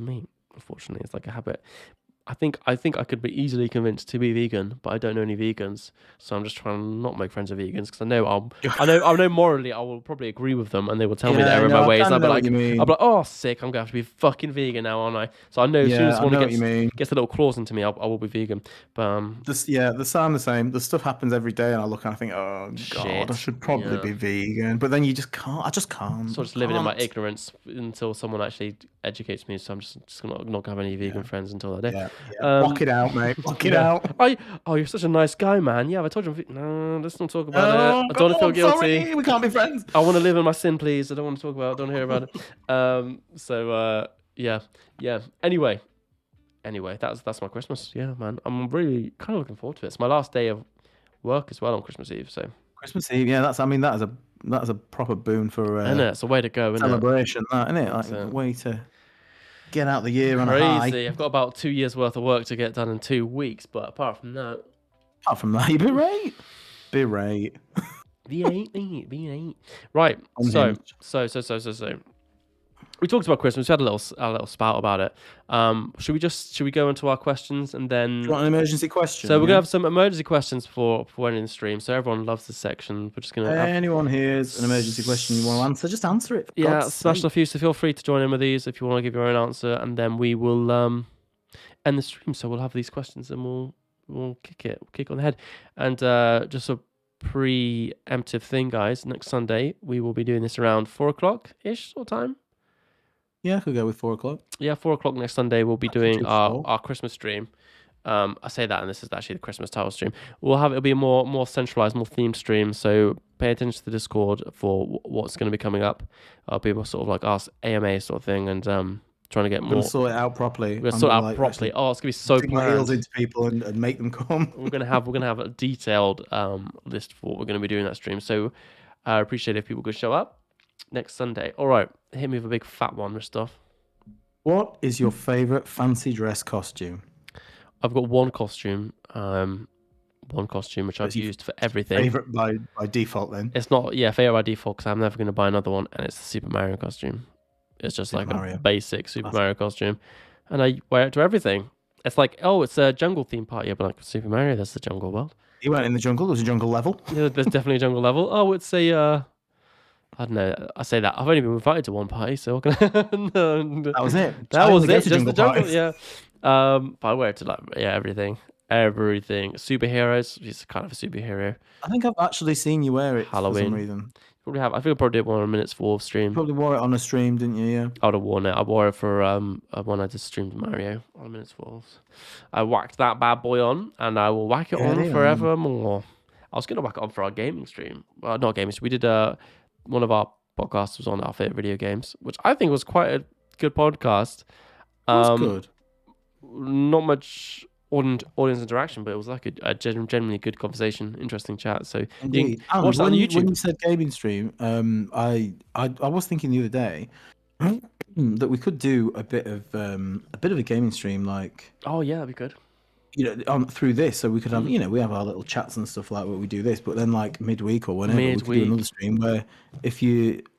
meat. Unfortunately, it's like a habit. I think I could be easily convinced to be vegan, but I don't know any vegans, so I'm just trying to not make friends with vegans because I know morally I will probably agree with them, and they will tell me the error of my I ways. kind of know what you I'll mean. be like, oh, sick! I'm gonna have to be fucking vegan now, aren't I? So I know as soon as Yeah, I someone know what you mean. gets a little claws into me, I will be vegan. But I'm the same. The stuff happens every day, and I look and I think, oh god, I shit, should probably yeah. be vegan. But then you just can't. I just can't. So just living in my ignorance until someone actually educates me. So I'm just not gonna have any vegan friends until that day. Yeah. Block it out, mate. Block it out. Oh, you're such a nice guy, man. Yeah, have I told you? No, let's not talk about it. Oh, I don't want to feel guilty. sorry, we can't be friends. I want to live in my sin, please. I don't want to talk about it. I don't want to hear about it. Yeah. Anyway, that's my Christmas. Yeah, man. I'm really kind of looking forward to it. It's my last day of work as well on Christmas Eve. So Christmas Eve, yeah. That is a proper boon for isn't it? It's a way to go, isn't celebration. That isn't it? Like a way to get out the year on a high. Crazy. I've got about 2 years worth of work to get done in 2 weeks, but apart from that, you berate. Berate. V8. Right. So. We talked about Christmas. We had a little spout about it. Should we go into our questions and then? Do you want an emergency question? So we're gonna have some emergency questions for ending the stream. So everyone loves this section. We're just gonna. Anyone here's an emergency question you want to answer, just answer it. Yeah, smash a few. So feel free to join in with these if you want to give your own answer, and then we will end the stream. So we'll have these questions and we'll kick on the head, and just a preemptive thing, guys. Next Sunday we will be doing this around 4:00 ish sort of time. Yeah, I could go with 4:00. Yeah, 4:00 next Sunday we'll be doing our Christmas stream. I say that, and this is actually the Christmas title stream. It'll be a more centralized, more themed stream. So pay attention to the Discord for what's going to be coming up. People sort of like ask AMA sort of thing, and trying to get more. We'll sort it out properly. We're gonna sort it out properly. Oh, it's gonna be so dig my heels into people and make them come. We're gonna have a detailed list for what we're gonna be doing in that stream. So I appreciate if people could show up next Sunday. All right, hit me with a big fat one, Ristoff. What is your favorite fancy dress costume? I've got one costume which I've used for everything. Favorite by default, then? It's not, favorite by default because I'm never going to buy another one, and it's the Super Mario costume. It's just a basic Super Mario costume, and I wear it to everything. It's like, oh, it's a jungle theme party. But like Super Mario, there's the jungle world. You went in the jungle. There's a jungle level. Yeah, there's definitely a jungle level. Oh, it's a I don't know. I say that I've only been invited to one party, so what can that was it. That was it. Just the jungle, yeah. But I wear it to everything. Superheroes. He's kind of a superhero. I think I've actually seen you wear it Halloween. for some reason. Probably have. I think I probably did one on Minutes for stream. You probably wore it on a stream, didn't you? Yeah. I would have worn it. I wore it for when I just streamed Mario on Minutes for. I whacked that bad boy on, and I will whack it on forevermore. I was gonna whack it on for our gaming stream. Well, not gaming stream. We did one of our podcasts was on our favorite video games, which I think was quite a good podcast. It was good. Not much audience interaction, but it was like a genuinely good conversation, interesting chat. So you can watch that on YouTube. When you said gaming stream, I was thinking the other day that we could do a bit of a gaming stream, like. Oh yeah, that'd be good. Through this, so we could have, we have our little chats and stuff like what we do this, but then like midweek or whenever we could do another stream where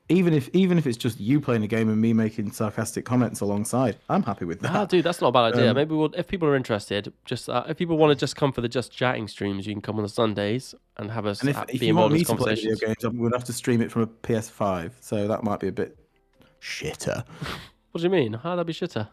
even if it's just you playing a game and me making sarcastic comments alongside, I'm happy with that. Dude, that's not a bad idea. Maybe if people are interested, just if people want to just come for the just chatting streams, you can come on the Sundays and have us be involved in these conversations. Play video games, I'm gonna have to stream it from a PS5, so that might be a bit shitter. What do you mean? How'd that be shitter?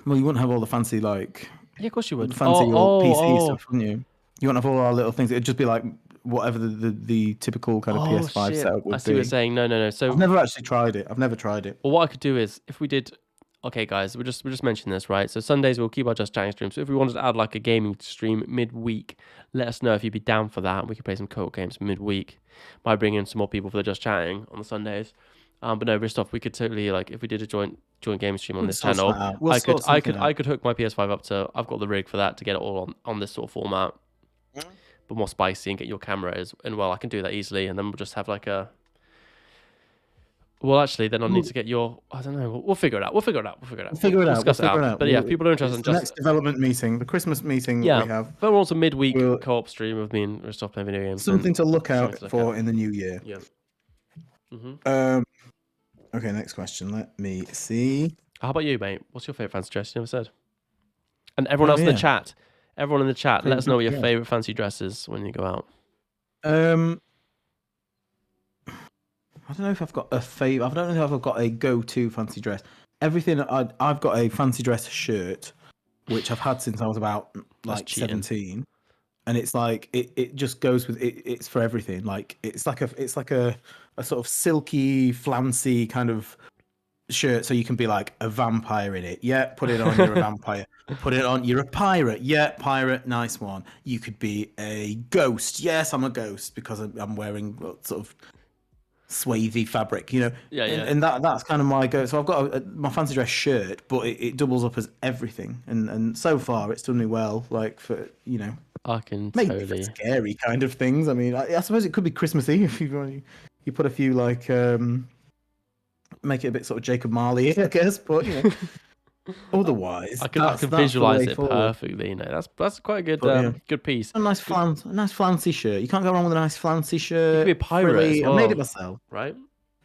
Well, you wouldn't have all the fancy Yeah, of course you would. Fancy PC stuff, wouldn't you? You wouldn't have all our little things. It'd just be like whatever the typical kind of PS5 setup would be. I see what you're saying. No. So I've never actually tried it. I've never tried it. Well, what I could do is if we did. Okay, guys, we're just mentioning this, right? So Sundays we'll keep our just chatting streams. So if we wanted to add like a gaming stream midweek, let us know if you'd be down for that. We could play some co-op games midweek. Might bring in some more people for the just chatting on the Sundays. But no, Ristoff, we could totally if we did a joint gaming stream on this channel, I could hook my PS5 up to. I've got the rig for that to get it all on this sort of format, but more spicy and get your camera I can do that easily, and then we'll just have like a Well, actually, then I'll need to get your. I don't know. We'll figure it out. We'll figure it out. We'll discuss it out. But yeah, if people are interested in It's the just next development meeting, the Christmas meeting yeah, we have. but also midweek We'll- co-op stream of me and Restop playing video games. Something to look something out to look for at. in the new year. Yeah. Okay, next question. Let me see. How about you, mate? What's your favorite fancy dress? You never said. And everyone else in the chat. Everyone in the chat, let us know what your favorite fancy dress is when you go out. I don't know if I've got a favorite. I don't know if I've got a go-to fancy dress. Everything I've got a fancy dress shirt, which I've had since I was about like 17, and it's like it just goes with it. It's for everything. Like it's like a sort of silky, flouncy kind of shirt, so you can be like a vampire in it. Yeah, put it on. You're a vampire. Put it on. You're a pirate. Yeah, pirate. Nice one. You could be a ghost. Yes, I'm a ghost because I'm wearing sort of swathy fabric, you know. And that's kind of my go. So I've got my fancy dress shirt, but it doubles up as everything, and so far it's done me well. Like for I can maybe totally for scary kind of things. I mean, I suppose it could be Christmas Eve if you put a few like make it a bit sort of Jacob Marley, I guess. But otherwise, I can visualize it perfectly. You know, that's quite a good good piece. A nice flouncy shirt. You can't go wrong with a nice flouncy shirt. You could be a pirate as well. I made it myself. Right?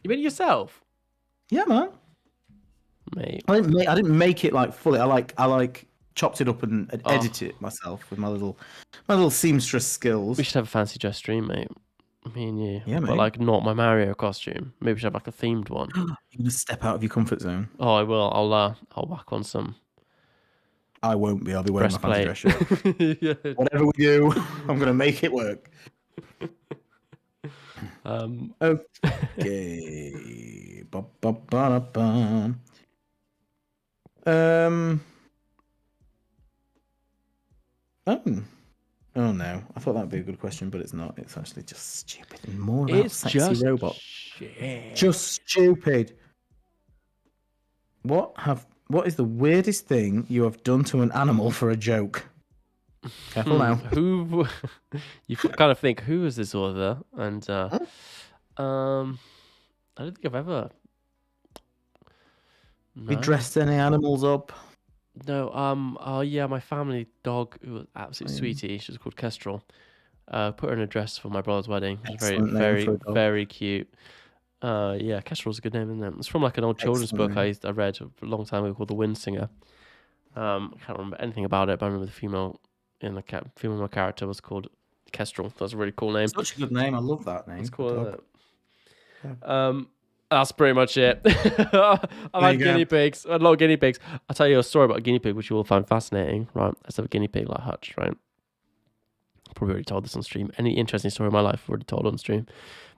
You made it yourself? Yeah, man. Mate. I didn't make it like fully. I like chopped it up and edited it myself with my little seamstress skills. We should have a fancy dress stream, mate. Me and you. Yeah, mate. But like not my Mario costume. Maybe we should have like a themed one. You're gonna step out of your comfort zone. Oh, I will. I'll whack on some. I won't be. I'll be wearing my fancy dress shirt. Yeah. Whatever we do, I'm gonna make it work. Okay. Ba-ba-ba-da-bum. Oh no! I thought that'd be a good question, but it's not. It's actually just stupid and more about sexy robot. Just stupid. What is the weirdest thing you have done to an animal for a joke? Careful now. Who? You kind of think, who is this author? And I don't think I've ever. No. You dressed any animals up? No. Oh yeah, my family dog, who was absolute sweetie. She was called Kestrel. Put her in a dress for my brother's wedding. It was very cute. Yeah, Kestrel's a good name, isn't it? It's from like an old children's book I read a long time ago called The Wind Singer. I can't remember anything about it, but I remember the female character was called Kestrel. That's a really cool name. Such a good name. I love that name. It's cool, isn't it? That's pretty much it. I've had guinea pigs. I had a lot of guinea pigs. I'll tell you a story about a guinea pig, which you will find fascinating, right? Let's have a guinea pig like Hutch, right? I've probably already told this on stream. Any interesting story in my life I've already told on stream.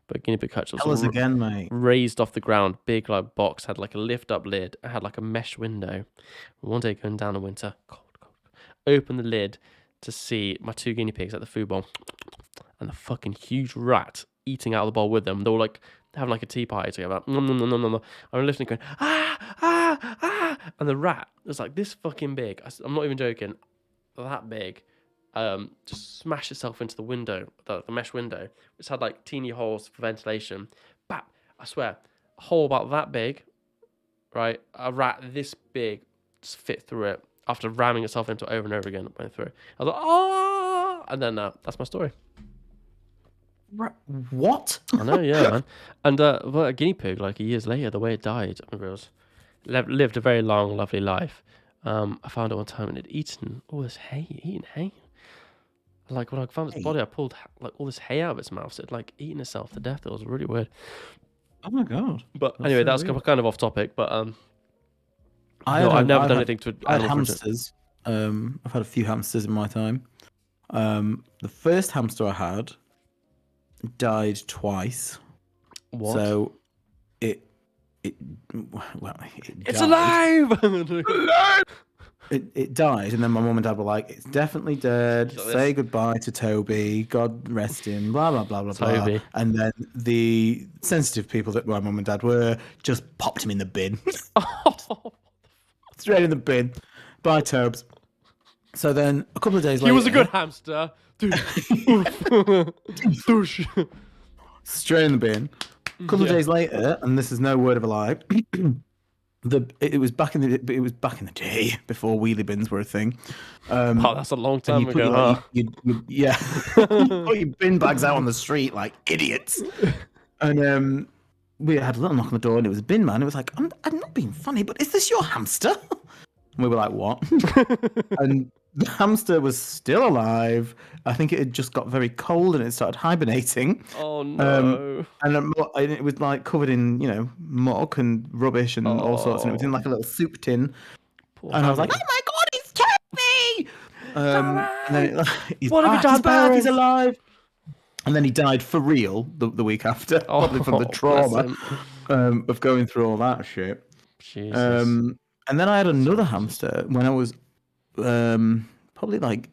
But guinea pig Hutch was tell us again, mate. Raised off the ground, big like box, had like a lift up lid, it had like a mesh window. One day going down in winter, cold. Open the lid to see my two guinea pigs at the food bowl, and the fucking huge rat eating out of the bowl with them. They were like having like a tea party together. I'm lifting, going and the rat was like this fucking big. I'm not even joking, that big. Just smashed itself into the window, the mesh window, which had like teeny holes for ventilation. Bap! I swear, a hole about that big, right? A rat this big just fit through it after ramming itself into it over and over again. Went through it. I was like, oh! And then that's my story. What? I know, yeah, man. And a guinea pig, like years later, the way it died, I remember it was lived a very long, lovely life. I found it one time and it eaten all this hay, eating hay. Like when I found its body, I pulled like all this hay out of its mouth. So it like eaten itself to death. It was really weird. Oh my god! But anyway, that's kind of off topic. But I've never done anything to. I had hamsters. I've had a few hamsters in my time. The first hamster I had died twice. What? So it's alive. It died, and then my mum and dad were like, "It's definitely dead. Say goodbye to Toby. God rest him." Blah blah blah blah blah. And then the sensitive people that my mum and dad were just popped him in the bin, straight in the bin. Bye, Tobes. So then a couple of days later, he was a good hamster. Dude. Straight in the bin. A couple of days later, and this is no word of a lie, it was back in the day before wheelie bins were a thing. Wow, that's a long And time you put ago, your, huh? yeah, you put your bin bags out on the street like idiots. And we had a little knock on the door, and it was a bin man. It was like, I'm not being funny, but is this your hamster? And we were like, what? And the hamster was still alive. I think it had just got very cold and it started hibernating. Oh no. And it was like covered in, muck and rubbish and all sorts. And it was in Oh, like a little soup tin. poor And I was like, family. oh my God, it's Toby! And then he's What have you back, done, he's back, he's parents? alive. And then he died for real the week after, probably from the Bless trauma him. of going through all that shit. Jesus. And then I had another hamster when I was probably like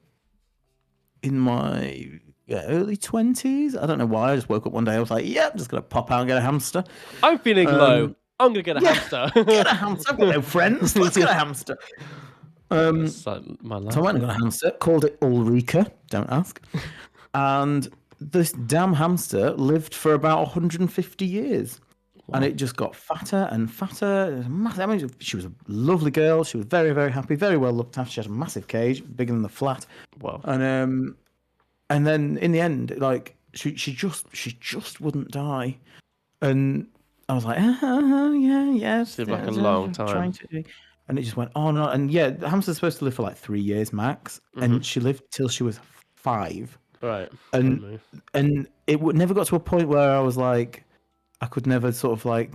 in my early 20s. I don't know why. I just woke up one day. I was like, yeah, I'm just going to pop out and get a hamster. I'm feeling low. I'm going to get a hamster. Get a hamster. I've got no friends. Let's get a hamster. That's like my life. So I went and got a hamster, called it Ulrika, don't ask. And this damn hamster lived for about 150 years. Wow. And it just got fatter and fatter. It was massive. I mean, she was a lovely girl. She was very, very happy, very well looked after. She had a massive cage, bigger than the flat. Wow. And then in the end, like she just wouldn't die. And I was like, yeah. Seemed like a long time. Trying to, and it just went on and on. And yeah, the hamster's supposed to live for like 3 years max, and she lived till she was 5. Right. And it never got to a point where I was like, I could never sort of like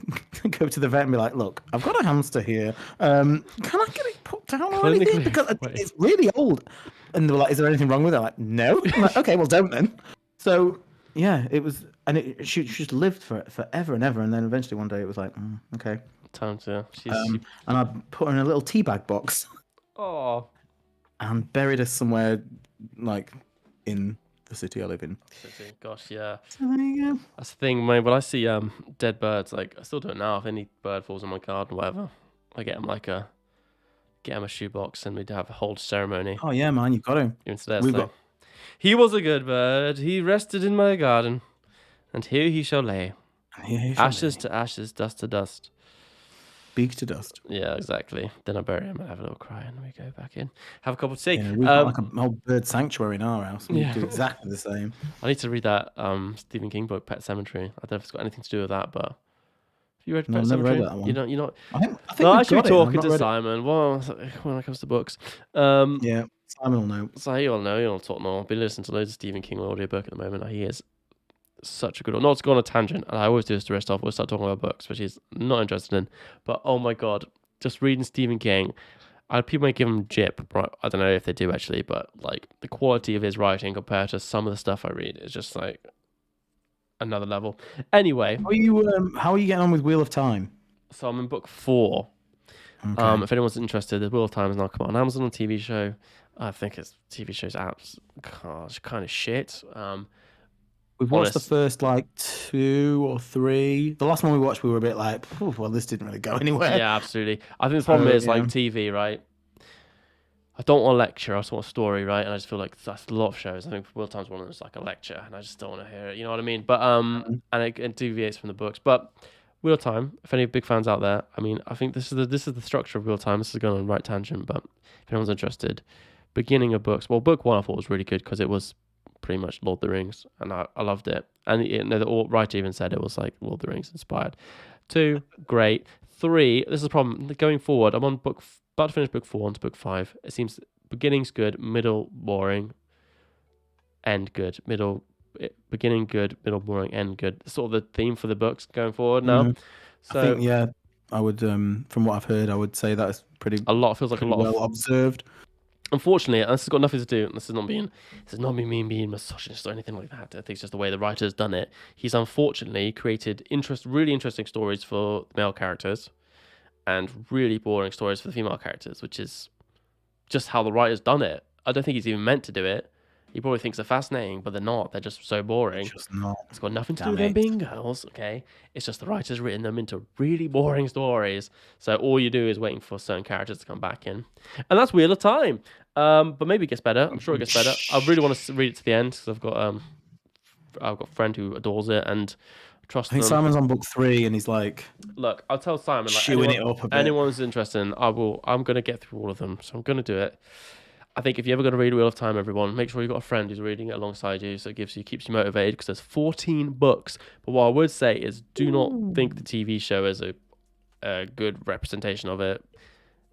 go to the vet and be like, look, I've got a hamster here. Can I get it put down or anything? Because it's really old. And they were like, is there anything wrong with it? I'm like, no. I'm like, okay, well, don't then. So yeah, it was, and she just lived forever and ever. And then eventually one day it was like, okay. Time to. And I put her in a little teabag box. Oh. And buried her somewhere like in the city I live in. Gosh, yeah. So there you go. That's the thing, mate. When I see dead birds, like I still do it now. If any bird falls in my garden, or whatever, I get him a shoebox, and we'd have a whole ceremony. Oh yeah, man, you got him. He was a good bird. He rested in my garden, and here he shall lay. Ashes to ashes, dust to dust. Beak to dust. Yeah, exactly. Then I bury him and have a little cry, and we go back in, have a cup of tea. Yeah, we've got like a whole bird sanctuary in our house. We do exactly the same. I need to read that Stephen King book, Pet Cemetery. I don't know if it's got anything to do with that, but have you read Pet Cemetery? Read that one. You're not. I think no, I should be talking to it. Simon. Well, when it comes to books, yeah, Simon will know. So he'll know. He'll talk more. I've been listening to loads of Stephen King audiobook at the moment. He is such a good one. Not to go on a tangent, and I always do this to rest off. We'll start talking about books, which he's not interested in. But oh my god, just reading Stephen King. People may give him jip, right? I don't know if they do actually, but like the quality of his writing compared to some of the stuff I read is just like another level. Anyway, how are you getting on with Wheel of Time? So I'm in book 4. Okay. If anyone's interested, the Wheel of Time has now come on Amazon on TV show. I think it's TV show's apps. Gosh, kind of shit. We've watched the first like 2 or 3. The last one we watched, we were a bit like, well, this didn't really go anywhere. Yeah, absolutely. I think the problem is like TV, right? I don't want a lecture. I just want a story, right? And I just feel like that's a lot of shows. I think Wheel of Time's one of them is like a lecture, and I just don't want to hear it. You know what I mean? But and it deviates from the books. But Wheel of Time, if any big fans out there, I mean, I think this is the structure of Wheel of Time. This is going on the right tangent, but if anyone's interested, beginning of books. Well, book 1 I thought was really good because it was pretty much Lord of the Rings, and I loved it. And the writer even said it was like Lord of the Rings inspired. 2, great. 3, this is the problem. Going forward, I'm on about to finish book 4 onto book 5. It seems beginning's good, middle boring, end good, beginning good, middle boring, end good. Sort of the theme for the books going forward now. So I think, I would from what I've heard, I would say that is pretty. A lot feels like a lot well observed. Unfortunately, and this has got nothing to do. This is not me being misogynist or anything like that. I think it's just the way the writer's done it. He's unfortunately created really interesting stories for the male characters, and really boring stories for the female characters, which is just how the writer's done it. I don't think he's even meant to do it. He probably thinks they're fascinating, but they're not. They're just so boring. Just not. It's got nothing to do with them being girls, okay? It's just the writer's written them into really boring stories. So all you do is waiting for certain characters to come back in. And that's Wheel of Time. But maybe it gets better. I'm sure it gets better. I really want to read it to the end because I've got a friend who adores it, and Trust I think them. Simon's on book 3, and he's like Look, I'll tell Simon, like chewing it up a bit. anyone's interested in, I'm gonna get through all of them. So I'm gonna do it. I think if you ever got to read Wheel of Time, everyone, make sure you've got a friend who's reading it alongside you, so it keeps you motivated, because there's 14 books. But what I would say is, do not think the TV show is a good representation of it.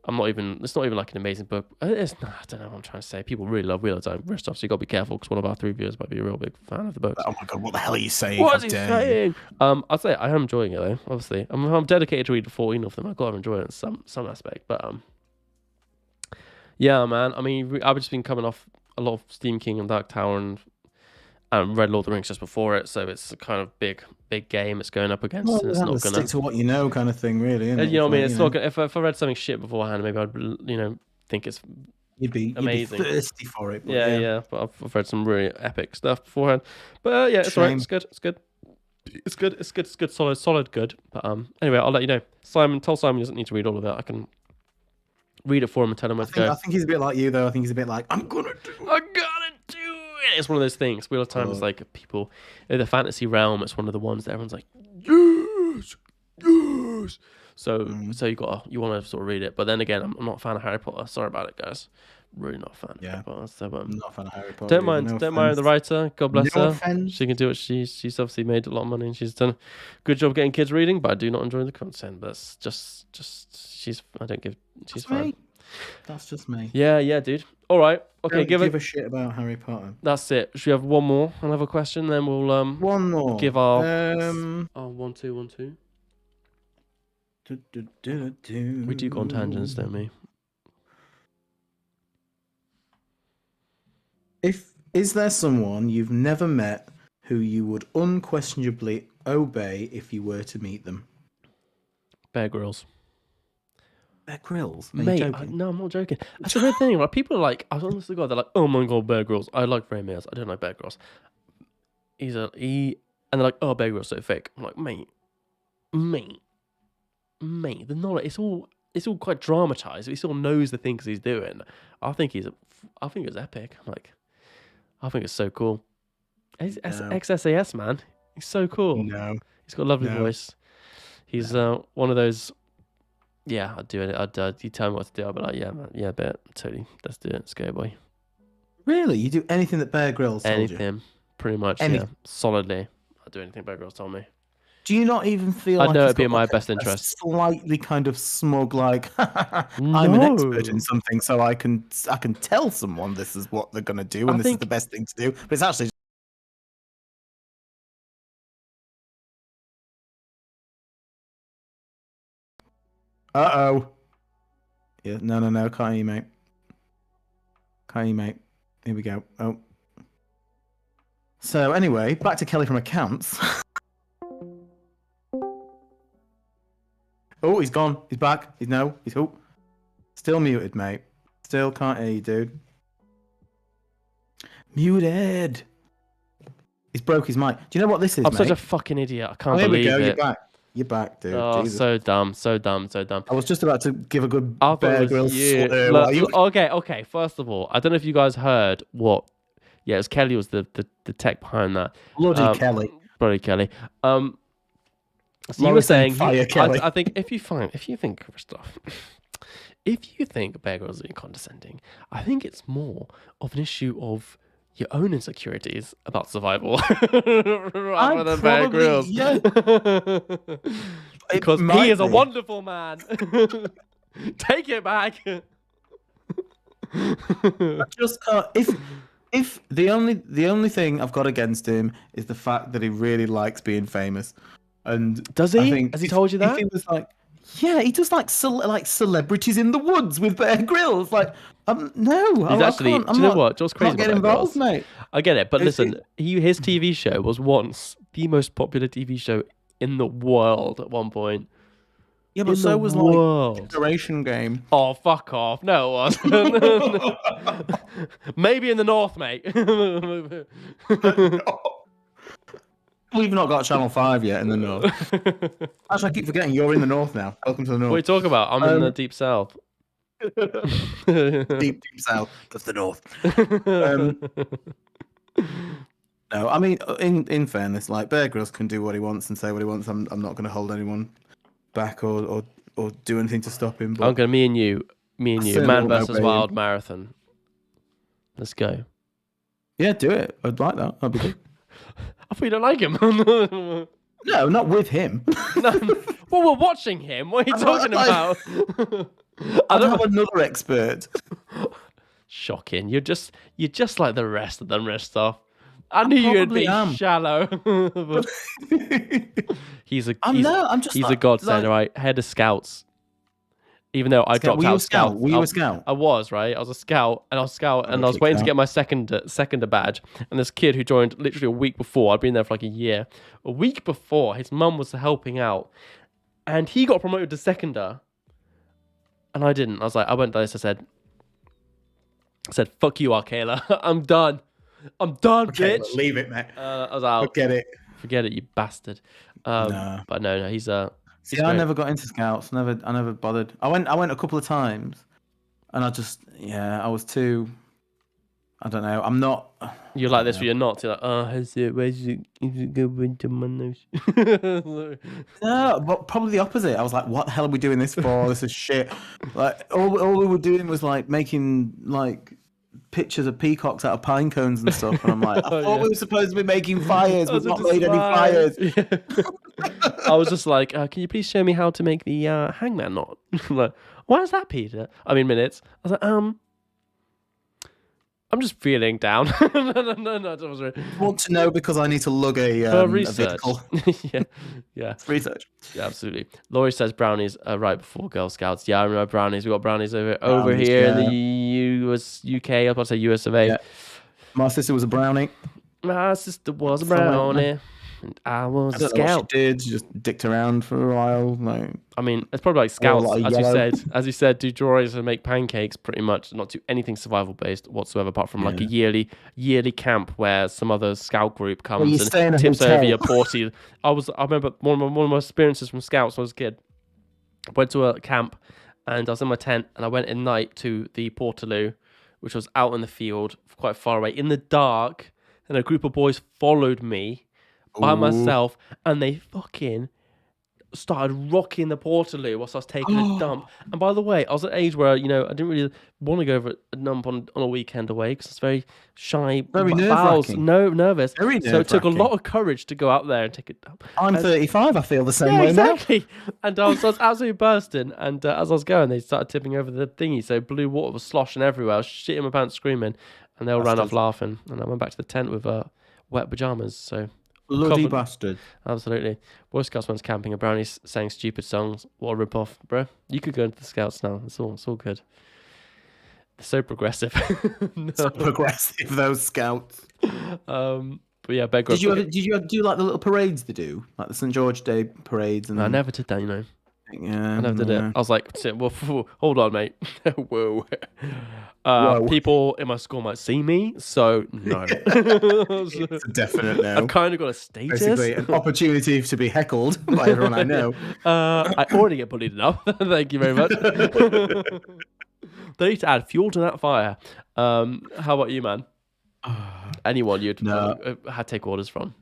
It's not even like an amazing book. I don't know what I'm trying to say. People really love Wheel of Time for stuff, so you got to be careful, because one of our 3 viewers might be a real big fan of the books. Oh my god, what the hell are you saying? What is he saying? I'd say I am enjoying it though. Obviously, I'm dedicated to read 14 of them. I've got to enjoy it in some aspect. But yeah, man. I mean, I've just been coming off a lot of Steam King and Dark Tower, and read Lord of the Rings just before it, so it's a kind of big game it's going up against. Well, And it's not gonna stick to what you know, kind of thing, really. Isn't it? You know what I mean? It's not gonna. If I read something shit beforehand, maybe I'd think it's you'd be amazing. Thirsty for it. But yeah. But I've read some really epic stuff beforehand. But yeah, it's alright. It's good. It's good. Solid good. But anyway, I'll let you know. Tell Simon he doesn't need to read all of it. I can read it for him and tell him where to go. I think he's a bit like you, though. I think he's a bit like, I'm gonna do it. It's one of those things. Wheel of Time is like people in the fantasy realm. It's one of the ones that everyone's like, yes. So you want to sort of read it. But then again, I'm not a fan of Harry Potter. Sorry about it, guys. Really not a fan of Harry Potter. So, I'm not a fan of Harry Potter. Don't mind the writer. God bless her. Offense. She can do what she's obviously made a lot of money, and she's done a good job getting kids reading. But I do not enjoy the content. But it's just she's fine. That's just me. Yeah, dude. All right. Okay, Don't give a shit about Harry Potter. That's it. Should we have one more? Another question, then we'll one more. Give our 1, 2, 1, 2. We do go on tangents, don't we? Is there someone you've never met who you would unquestionably obey if you were to meet them? Bear Grylls. Bear Grylls? Mate, no, I'm not joking. That's the weird thing. Like, people are like, I was honest to God, they're like, oh my God, Bear Grylls. I like Ray Mears. I don't like Bear Grylls. And they're like, oh, Bear Grylls so fake. I'm like, mate, the knowledge, it's all quite dramatized. He still knows the things he's doing. I think it's epic. I think it's so cool. He's ex-SAS, man. He's so cool. No. He's got a lovely voice. He's one of those. Yeah, I'd do it. You tell me what to do, I'll be like, yeah, man, yeah, bet, totally. Let's do it. Let's go, boy. Really? You do anything that Bear Grylls told you? Anything, pretty much. Yeah, solidly. I'd do anything Bear Grylls told me. Do you not even feel I like know it'd be in my best interest? Slightly kind of smug, like I'm an expert in something, so I can tell someone this is what they're gonna do, and this is the best thing to do. But it's actually. Uh-oh. Yeah, no, can't hear you, mate. Can't hear you, mate. Here we go. Oh. So anyway, back to Kelly from accounts. Oh, he's gone. He's back. He's still muted, mate. Still can't hear you, dude. Muted. He's broke his mic. Do you know what this is, I'm mate? such a fucking idiot. I can't believe it. You're back. You're back, dude. Oh, Jesus. so dumb. I was just about to give a good Bear Grylls slur. Okay. First of all, I don't know if you guys heard what. Yeah, it was Kelly was the tech behind that. Bloody Kelly. So you were saying, Kelly. I think if you think Christoph, if you think Bear Grylls is condescending, I think it's more of an issue of your own insecurities about survival rather than Bear Grylls. Yeah. Because he is a wonderful man. Take it back. I just can't. If the only thing I've got against him is the fact that he really likes being famous. And does he? Has he told you that? If he was like, yeah, he does like celebrities in the woods with Bear Grylls. Like, no, he's actually. Do you know what? Just crazy. Get involved, mate. I get it, but listen, his TV show was once the most popular TV show in the world at one point. Yeah, but so was like Generation Game. Oh, fuck off! No, it wasn't. Maybe in the north, mate. We've not got Channel 5 yet in the north. Actually, I keep forgetting you're in the north now. Welcome to the north. What are you talking about? I'm in the deep south. deep south. That's the north. No, I mean, in fairness, like Bear Grylls can do what he wants and say what he wants. I'm not going to hold anyone back or do anything to stop him. I'm But going me I and you, certainly man won't versus obey him. wild marathon. Let's go. Yeah, do it. I'd like that. That'd be good. I thought you don't like him. No, not with him. No, well, we're watching him. What are you talking about? I I'd have don't. another expert. Shocking. You're just like the rest of them, Ristoff. I I knew you'd probably be am. shallow. But he's a I'm he's no. I'm just he's a godsend, all right. Head of scouts. Even though I scout. dropped Were you out a of scout? scouts, Were you a scout? I was right. I was a scout, and I was scout, I and got I was kicked waiting to out. get my second badge. And this kid who joined literally a week before, I'd been there for like a year. A week before, his mum was helping out, and he got promoted to seconder, and I didn't. I was like, I went this. I said, "Fuck you, Arcala. I'm done. I'm done, Okay, bitch." well, leave it, mate. I was out. Forget it. Forget it, you bastard. Nah. But no, he's See, I great. never got into scouts. I never bothered. I went a couple of times, and I was too. I don't know. I'm not. You're I like don't this, know. but you're not. You're like, where's it? Is it going to my nose? No, but probably the opposite. I was like, what the hell are we doing this for? This is shit. Like all we were doing was like making like pictures of peacocks out of pine cones and stuff. And I'm like, I Oh thought yeah. we were supposed to be making fires. I We've was not into made any survive. fires. Yeah. I was just like, can you please show me how to make the hangman knot? I'm like, why is that, Peter? I mean, minutes. I was like, I'm just feeling down. No, that was right. I want to know because I need to lug For a research. vehicle. Yeah. Research. Yeah, absolutely. Laurie says brownies are right before Girl Scouts. Yeah, I remember brownies. We got brownies over Brownies, here in the yeah. UK. I was about to say US of A. Yeah. My sister was a brownie. My sister was a So I went there. brownie, and I was I a don't know what she scout. did. She just dicked around for a while. Like, I mean, it's probably like wore a scouts, lot of as you yellow. said. As you said, do drawings and make pancakes, pretty much, not do anything survival based whatsoever, apart from like a yearly camp where some other scout group Well, you comes and stay in a tips over hotel. your porty. I remember one of my experiences from scouts when I was a kid. I went to a camp and I was in my tent and I went at night to the Portaloo, which was out in the field, quite far away, in the dark. And a group of boys followed me by Ooh. myself, and they fucking started rocking the Portaloo whilst I was taking a dump. And by the way, I was at an age where, I didn't really want to go over a dump on a weekend away because it's very shy, Very bowels, nerve-wracking. nervous. Very So it took a nerve-wracking. lot of courage to go out there and take a dump. I'm 35. I feel the same Yeah, way exactly. And I was absolutely bursting. And as I was going, they started tipping over the thingy. So blue water was sloshing everywhere. I was shitting my pants, screaming. And they all ran off Bastards. laughing. And I went back to the tent with wet pajamas. So Bloody covered- bastard. Absolutely. Boy Scouts went camping and brownies sang stupid songs. What a rip-off, bro. You could go into the Scouts now. It's all good. They're so progressive. No. So progressive, those scouts. But yeah, Bear Did you ever do like the little parades they do? Like the St. George Day parades? And I never did that, Yeah, I never did it. I was like, well, hold on, mate. Whoa. Whoa. People in my school might see me, so no. It's a definite no. I've kind of got a status. Basically, an opportunity to be heckled by everyone I know. I already get bullied enough. Thank you very much. They need to add fuel to that fire. How about you, man? Anyone you'd had take orders from?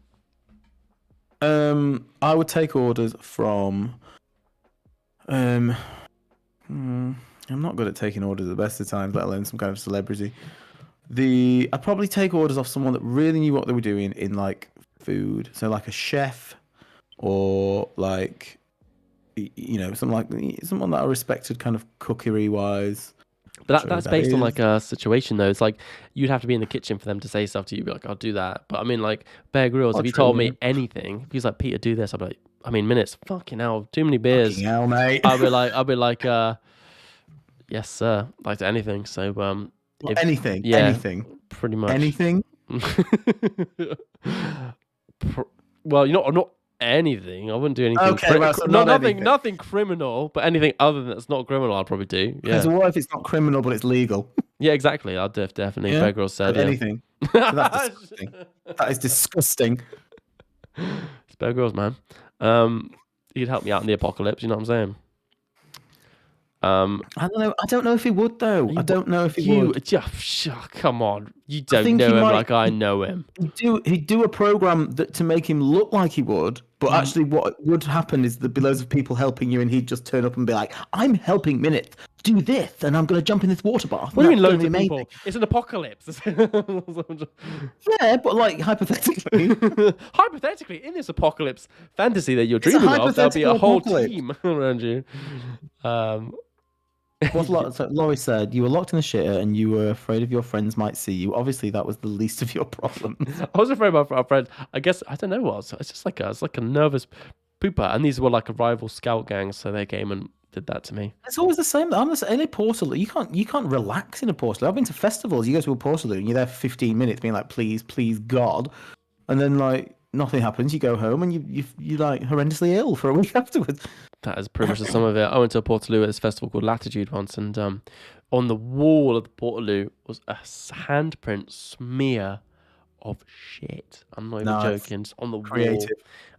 I would take orders from. I'm not good at taking orders at the best of times, let alone some kind of celebrity. I'd probably take orders off someone that really knew what they were doing in like food, so like a chef, or like, someone that I respected, kind of cookery wise. But that's based on like a situation though. It's like you'd have to be in the kitchen for them to say stuff to you. Be like, I'll do that. But I mean, like Bear Grylls, if he told me anything, if he's like, Peter, do this, I'd be like, I mean, minutes, fucking hell, too many beers. Fucking hell, mate. I'd be like, yes, sir, like anything. So, anything, pretty much anything. Well, not anything. I wouldn't do anything. Okay, so nothing criminal, but anything other than that's not criminal, I'd probably do. Yeah. So what if it's not criminal but it's legal? Yeah, exactly. I'd definitely. Yeah? Bear Grylls said anything. So that's disgusting. That is disgusting. It's Bear Grylls, man. He'd help me out in the apocalypse. You know what I'm saying? I don't know. I don't know if he would though. I don't know if he would. Come on, you I don't think he know him might. like I know him. He'd do a program that to make him look like he would, but actually, what would happen is there'd be loads of people helping you, and he'd just turn up and be like, "I'm helping Minute do this, and I'm going to jump in this water bath." What do you And mean that's loads gonna of be people? It's an apocalypse. Yeah, but like hypothetically, Hypothetically, in this apocalypse fantasy that you're it's a dreaming of, there'll be a hypothetical whole apocalypse. team around you. Um, So Laurie said you were locked in the shitter and you were afraid of your friends might see you. Obviously, that was the least of your problems. I was afraid of our friend. I guess I don't know what. It's just like it's like a nervous pooper, and these were like a rival scout gang, so they came and did that to me. It's always the same. In a Portaloo, you can't relax in a Portaloo. I've been to festivals. You go to a Portaloo and you're there for 15 minutes, being like, please, please, God, and then like nothing happens. You go home and you like horrendously ill for a week afterwards. That is pretty much the sum of it. I went to a Portaloo at this festival called Latitude once, and on the wall of the Portaloo was a handprint smear of shit. I'm not even joking. It's on the wall,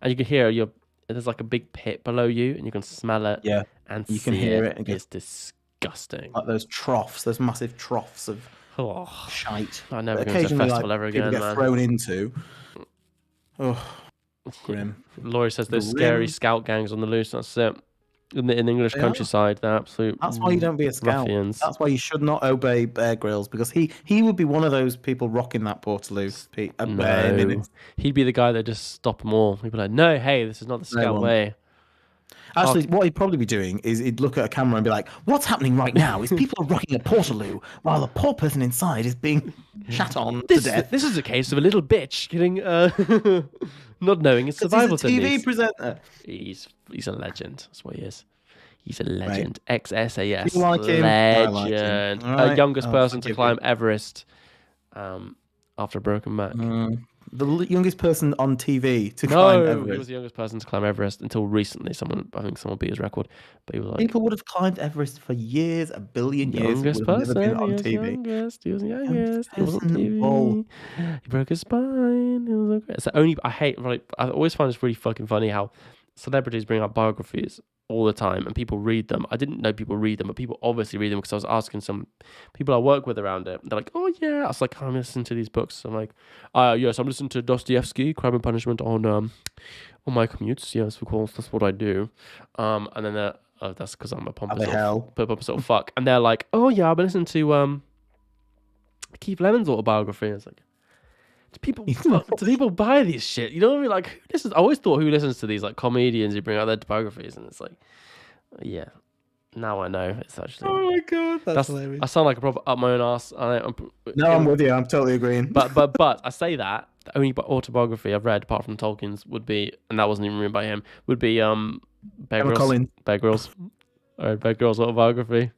and you can hear there's like a big pit below you, and you can smell it. Yeah, and you can hear it. It's disgusting. Like those troughs, those massive troughs of shite. I never go to a festival ever again, people get man. thrown into. Oh, grim. Laurie says those scary scout gangs on the loose. That's it. In the English countryside, they're absolute. That's why you don't be a scout. Ruffians. That's why you should not obey Bear Grylls, because he would be one of those people rocking that Portaloo. No, he'd be the guy that just stop them all. He'd be like, "No, hey, this is not the scout way." Actually, what he'd probably be doing is he'd look at a camera and be like, "What's happening right now is people are rocking a Portaloo while the poor person inside is being shat on to death." This is a case of a little bitch getting not knowing his survival techniques. He's a TV presenter. He's a legend. That's what he is. He's a legend. Ex-SAS like legend. Right. Youngest person to climb Everest after a broken back. The youngest person on TV to climb Everest. He was the youngest person to climb Everest until recently. I think someone beat his record. But he was like, people would have climbed Everest for years, a billion years. Youngest person. Never been on TV. He was youngest. He was on TV. He broke his spine. It was okay. So I always find it's really fucking funny how celebrities bring up biographies all the time and people read them. I didn't know people read them, but people obviously read them because I was asking some people I work with around it. They're like, "Oh yeah," I was like, "I'm listening to these books." I'm like, "Yes, I'm listening to Dostoevsky, Crime and Punishment on my commutes. Yes, of course, that's what I do." And then that's because I'm a pompous little fuck. And they're like, "Oh yeah, I've been listening to Keith Lemon's autobiography." I was like, do people buy these shit? You know what I mean? Like, who listens? I always thought, who listens to these like comedians who bring out their biographies? And it's like, yeah, now I know. It's actually. Oh my God, that's hilarious. I sound like a proper up my own ass. I'm with you. I'm totally agreeing. But I say that the only autobiography I've read apart from Tolkien's would be, and that wasn't even written by him, would be Bear Grylls autobiography.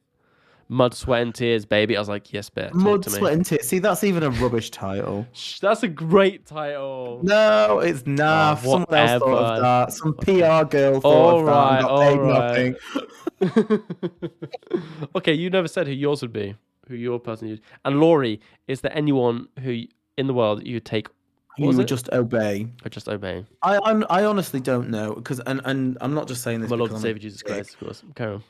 Mud, Sweat and Tears, baby. I was like, yes, Bear. Mud, Sweat and Tears. See, that's even a rubbish title. That's a great title. No, it's naff. Someone else thought of that. Some PR girl thought of that. Not paid nothing. Okay, you never said who yours would be. Who your person is. And Laurie, is there anyone who in the world you would take? You would just obey. Or just obey. I honestly don't know, because and I'm not just saying this. My Lord and Savior Jesus Christ, of course. Carry on.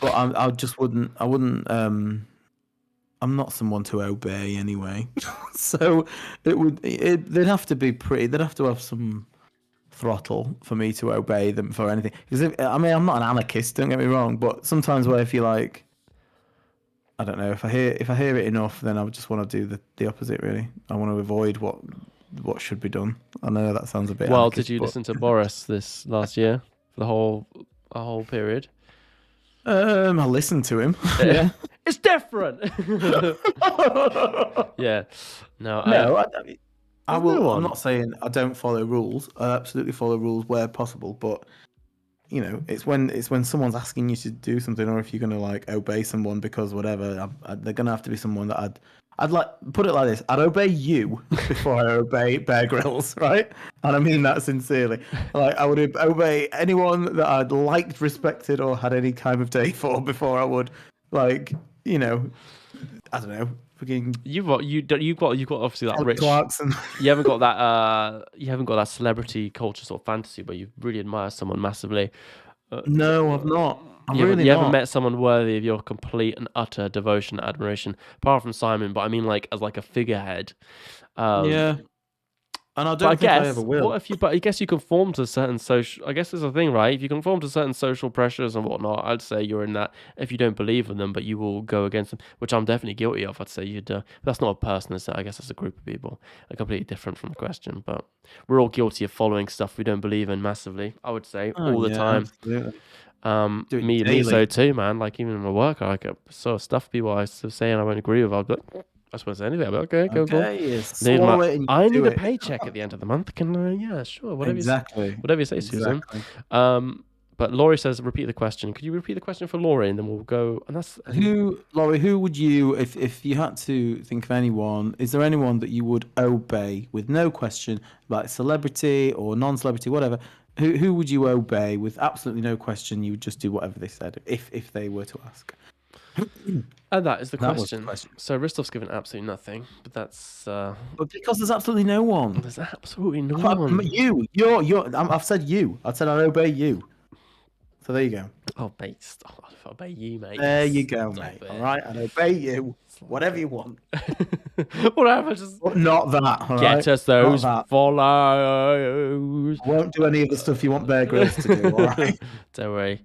But I just wouldn't. I wouldn't. I'm not someone to obey anyway. So they'd have to be pretty. They'd have to have some throttle for me to obey them for anything. Because I'm not an anarchist. Don't get me wrong. But sometimes where if you like, I don't know. If I hear it enough, then I would just want to do the opposite. Really, I want to avoid what should be done. I know that sounds a bit. Well, did you listen to Boris this last year for the whole period? I listened to him. Yeah, it's different. Yeah, no. I will. I'm not saying I don't follow rules. I absolutely follow rules where possible. But you know, it's when someone's asking you to do something, or if you're gonna like obey someone because whatever, they're gonna have to be someone that I'd like, put it like this: I'd obey you before I obey Bear Grylls, right? And I mean that sincerely. Like, I would obey anyone that I'd liked, respected, or had any kind of day for before I would, like, you know, I don't know, fucking. You've got obviously that rich. Clarkson. You haven't got that celebrity culture sort of fantasy where you really admire someone massively. No, I've not. I'm You really haven't not. met someone worthy of your complete and utter devotion and admiration, apart from Simon, but I mean like as like a figurehead. Yeah, and I But I don't think I ever guess will. but I guess you conform to certain social. I guess there's a thing, right? If you conform to certain social pressures and whatnot, I'd say you're in that. If you don't believe in them, but you will go against them, which I'm definitely guilty of. I'd say you'd. But that's not a person. I guess that's a group of people. Completely different from the question. But we're all guilty of following stuff we don't believe in massively. I would say Oh all the yeah, time. absolutely. Do it Me so daily. too, man. Like even in my work, I get sort of stuff people I saying I won't agree with. I'll be like, I suppose anything. I'll be like, okay, cool. Okay, you swallow it and you I need do a it. paycheck at the end of the month. Can yeah, sure, Exactly. whatever you say, Susan. Exactly. But Laurie says, repeat the question. Could you repeat the question for Laurie, and then we'll go. Laurie, who would you, if you had to think of anyone, is there anyone that you would obey with no question, like celebrity or non-celebrity, whatever? Who would you obey with absolutely no question? You would just do whatever they said if they were to ask. And that is the That was the question. question. So Ristov's given absolutely nothing, but that's But because there's absolutely no one. there's absolutely no one. I've said you. I said I'd obey you. So there you go. Oh, mate, stop. I'll obey you, mate. There you go, Stop mate. it. All right, I'd obey you. Whatever you want. Whatever, just But not that, all get right? us those Not that. follows. I won't do any of the stuff you want Bear Grylls to do, all right? Don't worry,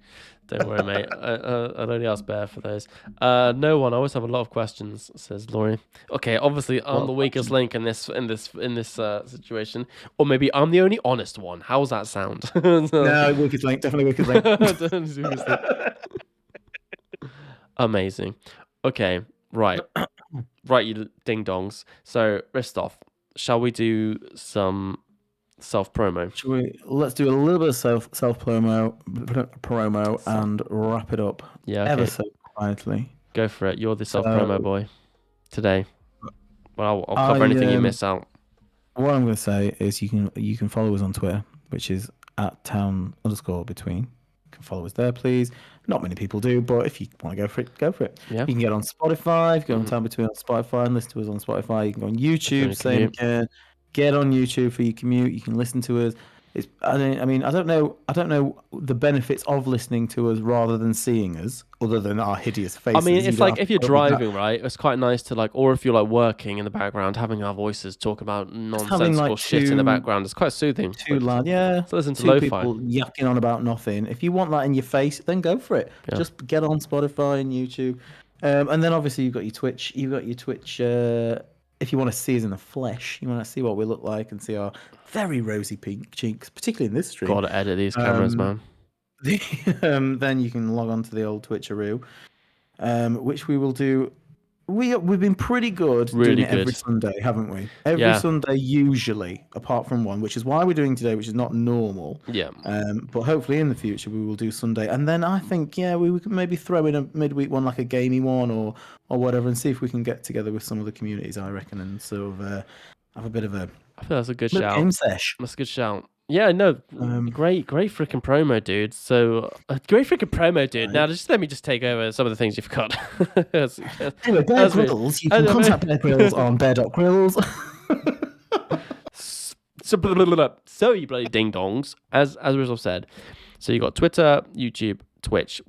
mate. I'd only ask Bear for those. No one. I always have a lot of questions, says Laurie. Okay, obviously I'm the weakest link in this situation, or maybe I'm the only honest one. How's that sound? No, weakest link, definitely weakest link. Seriously. Amazing. Okay, right, you ding dongs. So Ristov, shall we do some self promo? Let's do a little bit of self promo and wrap it up. Yeah, okay. Ever so quietly. Go for it. You're the self promo boy today. Well, I'll cover anything you miss out. What I'm going to say is you can follow us on Twitter, which is @town_between. You can follow us there, please. Not many people do, but if you want to go for it, go for it. Yeah. You can get on Spotify. You can go on Town Between on Spotify and listen to us on Spotify. You can go on YouTube, same again. Get on YouTube for your commute. You can listen to us. I mean, I don't know the benefits of listening to us rather than seeing us, other than our hideous faces. I mean, it's like if you're driving, right? It's quite nice to like, or if you're like working in the background, having our voices talk about nonsensical shit in the background. It's quite soothing. Too loud, yeah. So listen to two lo-fi. People yapping on about nothing. If you want that in your face, then go for it. Yeah. Just get on Spotify and YouTube, and then obviously you've got your Twitch. If you want to see us in the flesh, you want to see what we look like and see our very rosy pink cheeks, particularly in this stream. Gotta edit these cameras, man. Then you can log on to the old Twitcheroo, which we will do. We've been pretty good doing it every Sunday, haven't we? Every Sunday, usually, apart from one, which is why we're doing today, which is not normal. Yeah. But hopefully in the future we will do Sunday, and then I think we could maybe throw in a midweek one, like a gamey one or whatever, and see if we can get together with some of the communities, I reckon, and sort of have a bit of a. I think that's a good shout. Game sesh. That's a good shout. Yeah, no, great freaking promo, dude. So, great freaking promo, dude. Right. Now, let me take over some of the things you forgot. Anyway, Bear Grylls, you can contact Bear Grylls on bear.grills. So, you bloody ding-dongs, as Rizzo said. So, you got Twitter, YouTube, Twitch.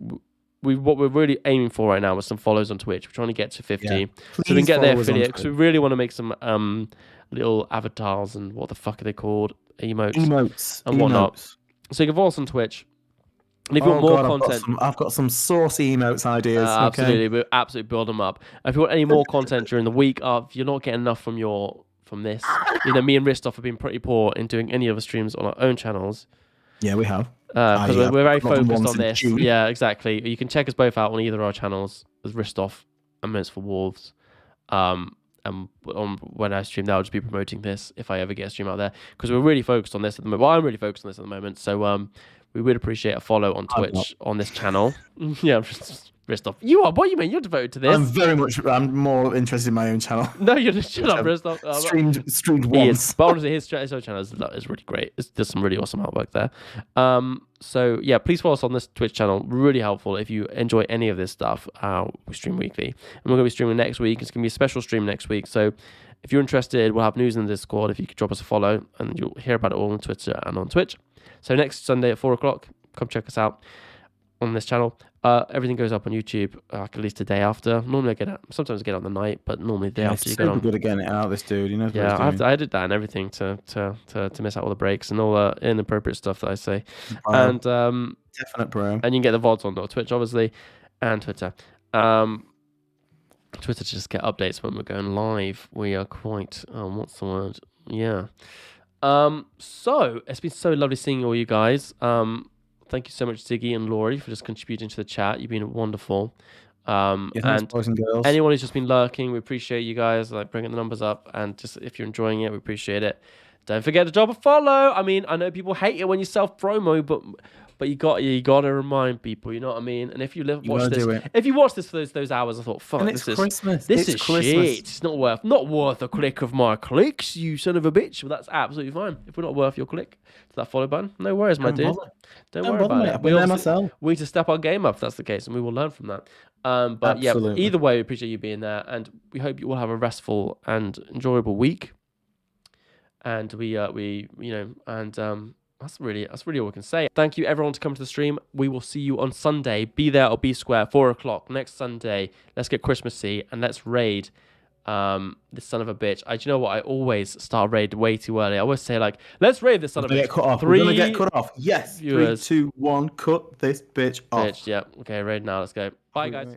What we're really aiming for right now is some follows on Twitch. We're trying to get to 50. So we can get their affiliate, because we really want to make some little avatars and what the fuck are they called? Emotes and whatnot. So you can follow us on Twitch. And if you want more content, I've got some saucy emotes ideas. Absolutely, we'll absolutely build them up. And if you want any more content during the week, if you're not getting enough from this, me and Ristov have been pretty poor in doing any other streams on our own channels. Yeah, we have. Because we're very focused on this. Yeah, exactly. You can check us both out on either our channels as Ristov and Minutes for Wolves. And when I stream, I'll just be promoting this if I ever get a stream out there, because we're really focused on this at the moment. Well, I'm really focused on this at the moment, so we would appreciate a follow on Twitch on this channel. Yeah, Ristov, you are. What do you mean? You're devoted to this. I'm more interested in my own channel. No, you're just shut up, Ristov. Streamed once. But honestly, his own channel is really great. There's some really awesome artwork there. So yeah, please follow us on this Twitch channel. Really helpful if you enjoy any of this stuff. We stream weekly, and we're going to be streaming next week. It's going to be a special stream next week. So if you're interested, we'll have news in the Discord. If you could drop us a follow, and you'll hear about it all on Twitter and on Twitch. So next Sunday at 4:00, come check us out. on this channel. Everything goes up on YouTube like at least a day after. Normally sometimes I get it on the night, but normally the day Yeah, after he's you get super on. good at getting it out. This dude, he knows what Yeah, he's doing. I edit that and everything to miss out all the breaks and all the inappropriate stuff that I say. Bro. And Definite bro. and you can get the VODs on Twitch, obviously, and Twitter. Twitter to just get updates when we're going live. We are quite what's the word? Yeah. So it's been so lovely seeing all you guys. Thank you so much, Ziggy and Laurie, for just contributing to the chat. You've been wonderful. Yeah, thanks, And boys and girls. anyone who's just been lurking, we appreciate you guys, like bringing the numbers up. And just if you're enjoying it, we appreciate it. Don't forget to drop a follow. I mean, I know people hate it when you self promo, but you got to remind people. You know what I mean? And if you watch this, if you watch this for those hours, I thought, fuck, this is Christmas. This is shit. It's not worth a click of my clicks, you son of a bitch. Well, that's absolutely fine. If we're not worth your click to that follow button, no worries, my dude. Don't worry about it. We need to step our game up if that's the case, and we will learn from that. But absolutely. Yeah, either way, we appreciate you being there, and we hope you all have a restful and enjoyable week. And we that's really all we can say. Thank you everyone to come to the stream. We will see you on Sunday. Be there or be square, 4:00 next Sunday. Let's get Christmassy and let's raid this son of a bitch. Do you know what? I always start a raid way too early. I always say like, let's raid this son of a bitch. Get cut off. We're gonna get cut off. Yes. Viewers. 3, 2, 1. Cut this bitch off. Yeah. Okay, raid now. Let's go. Bye guys.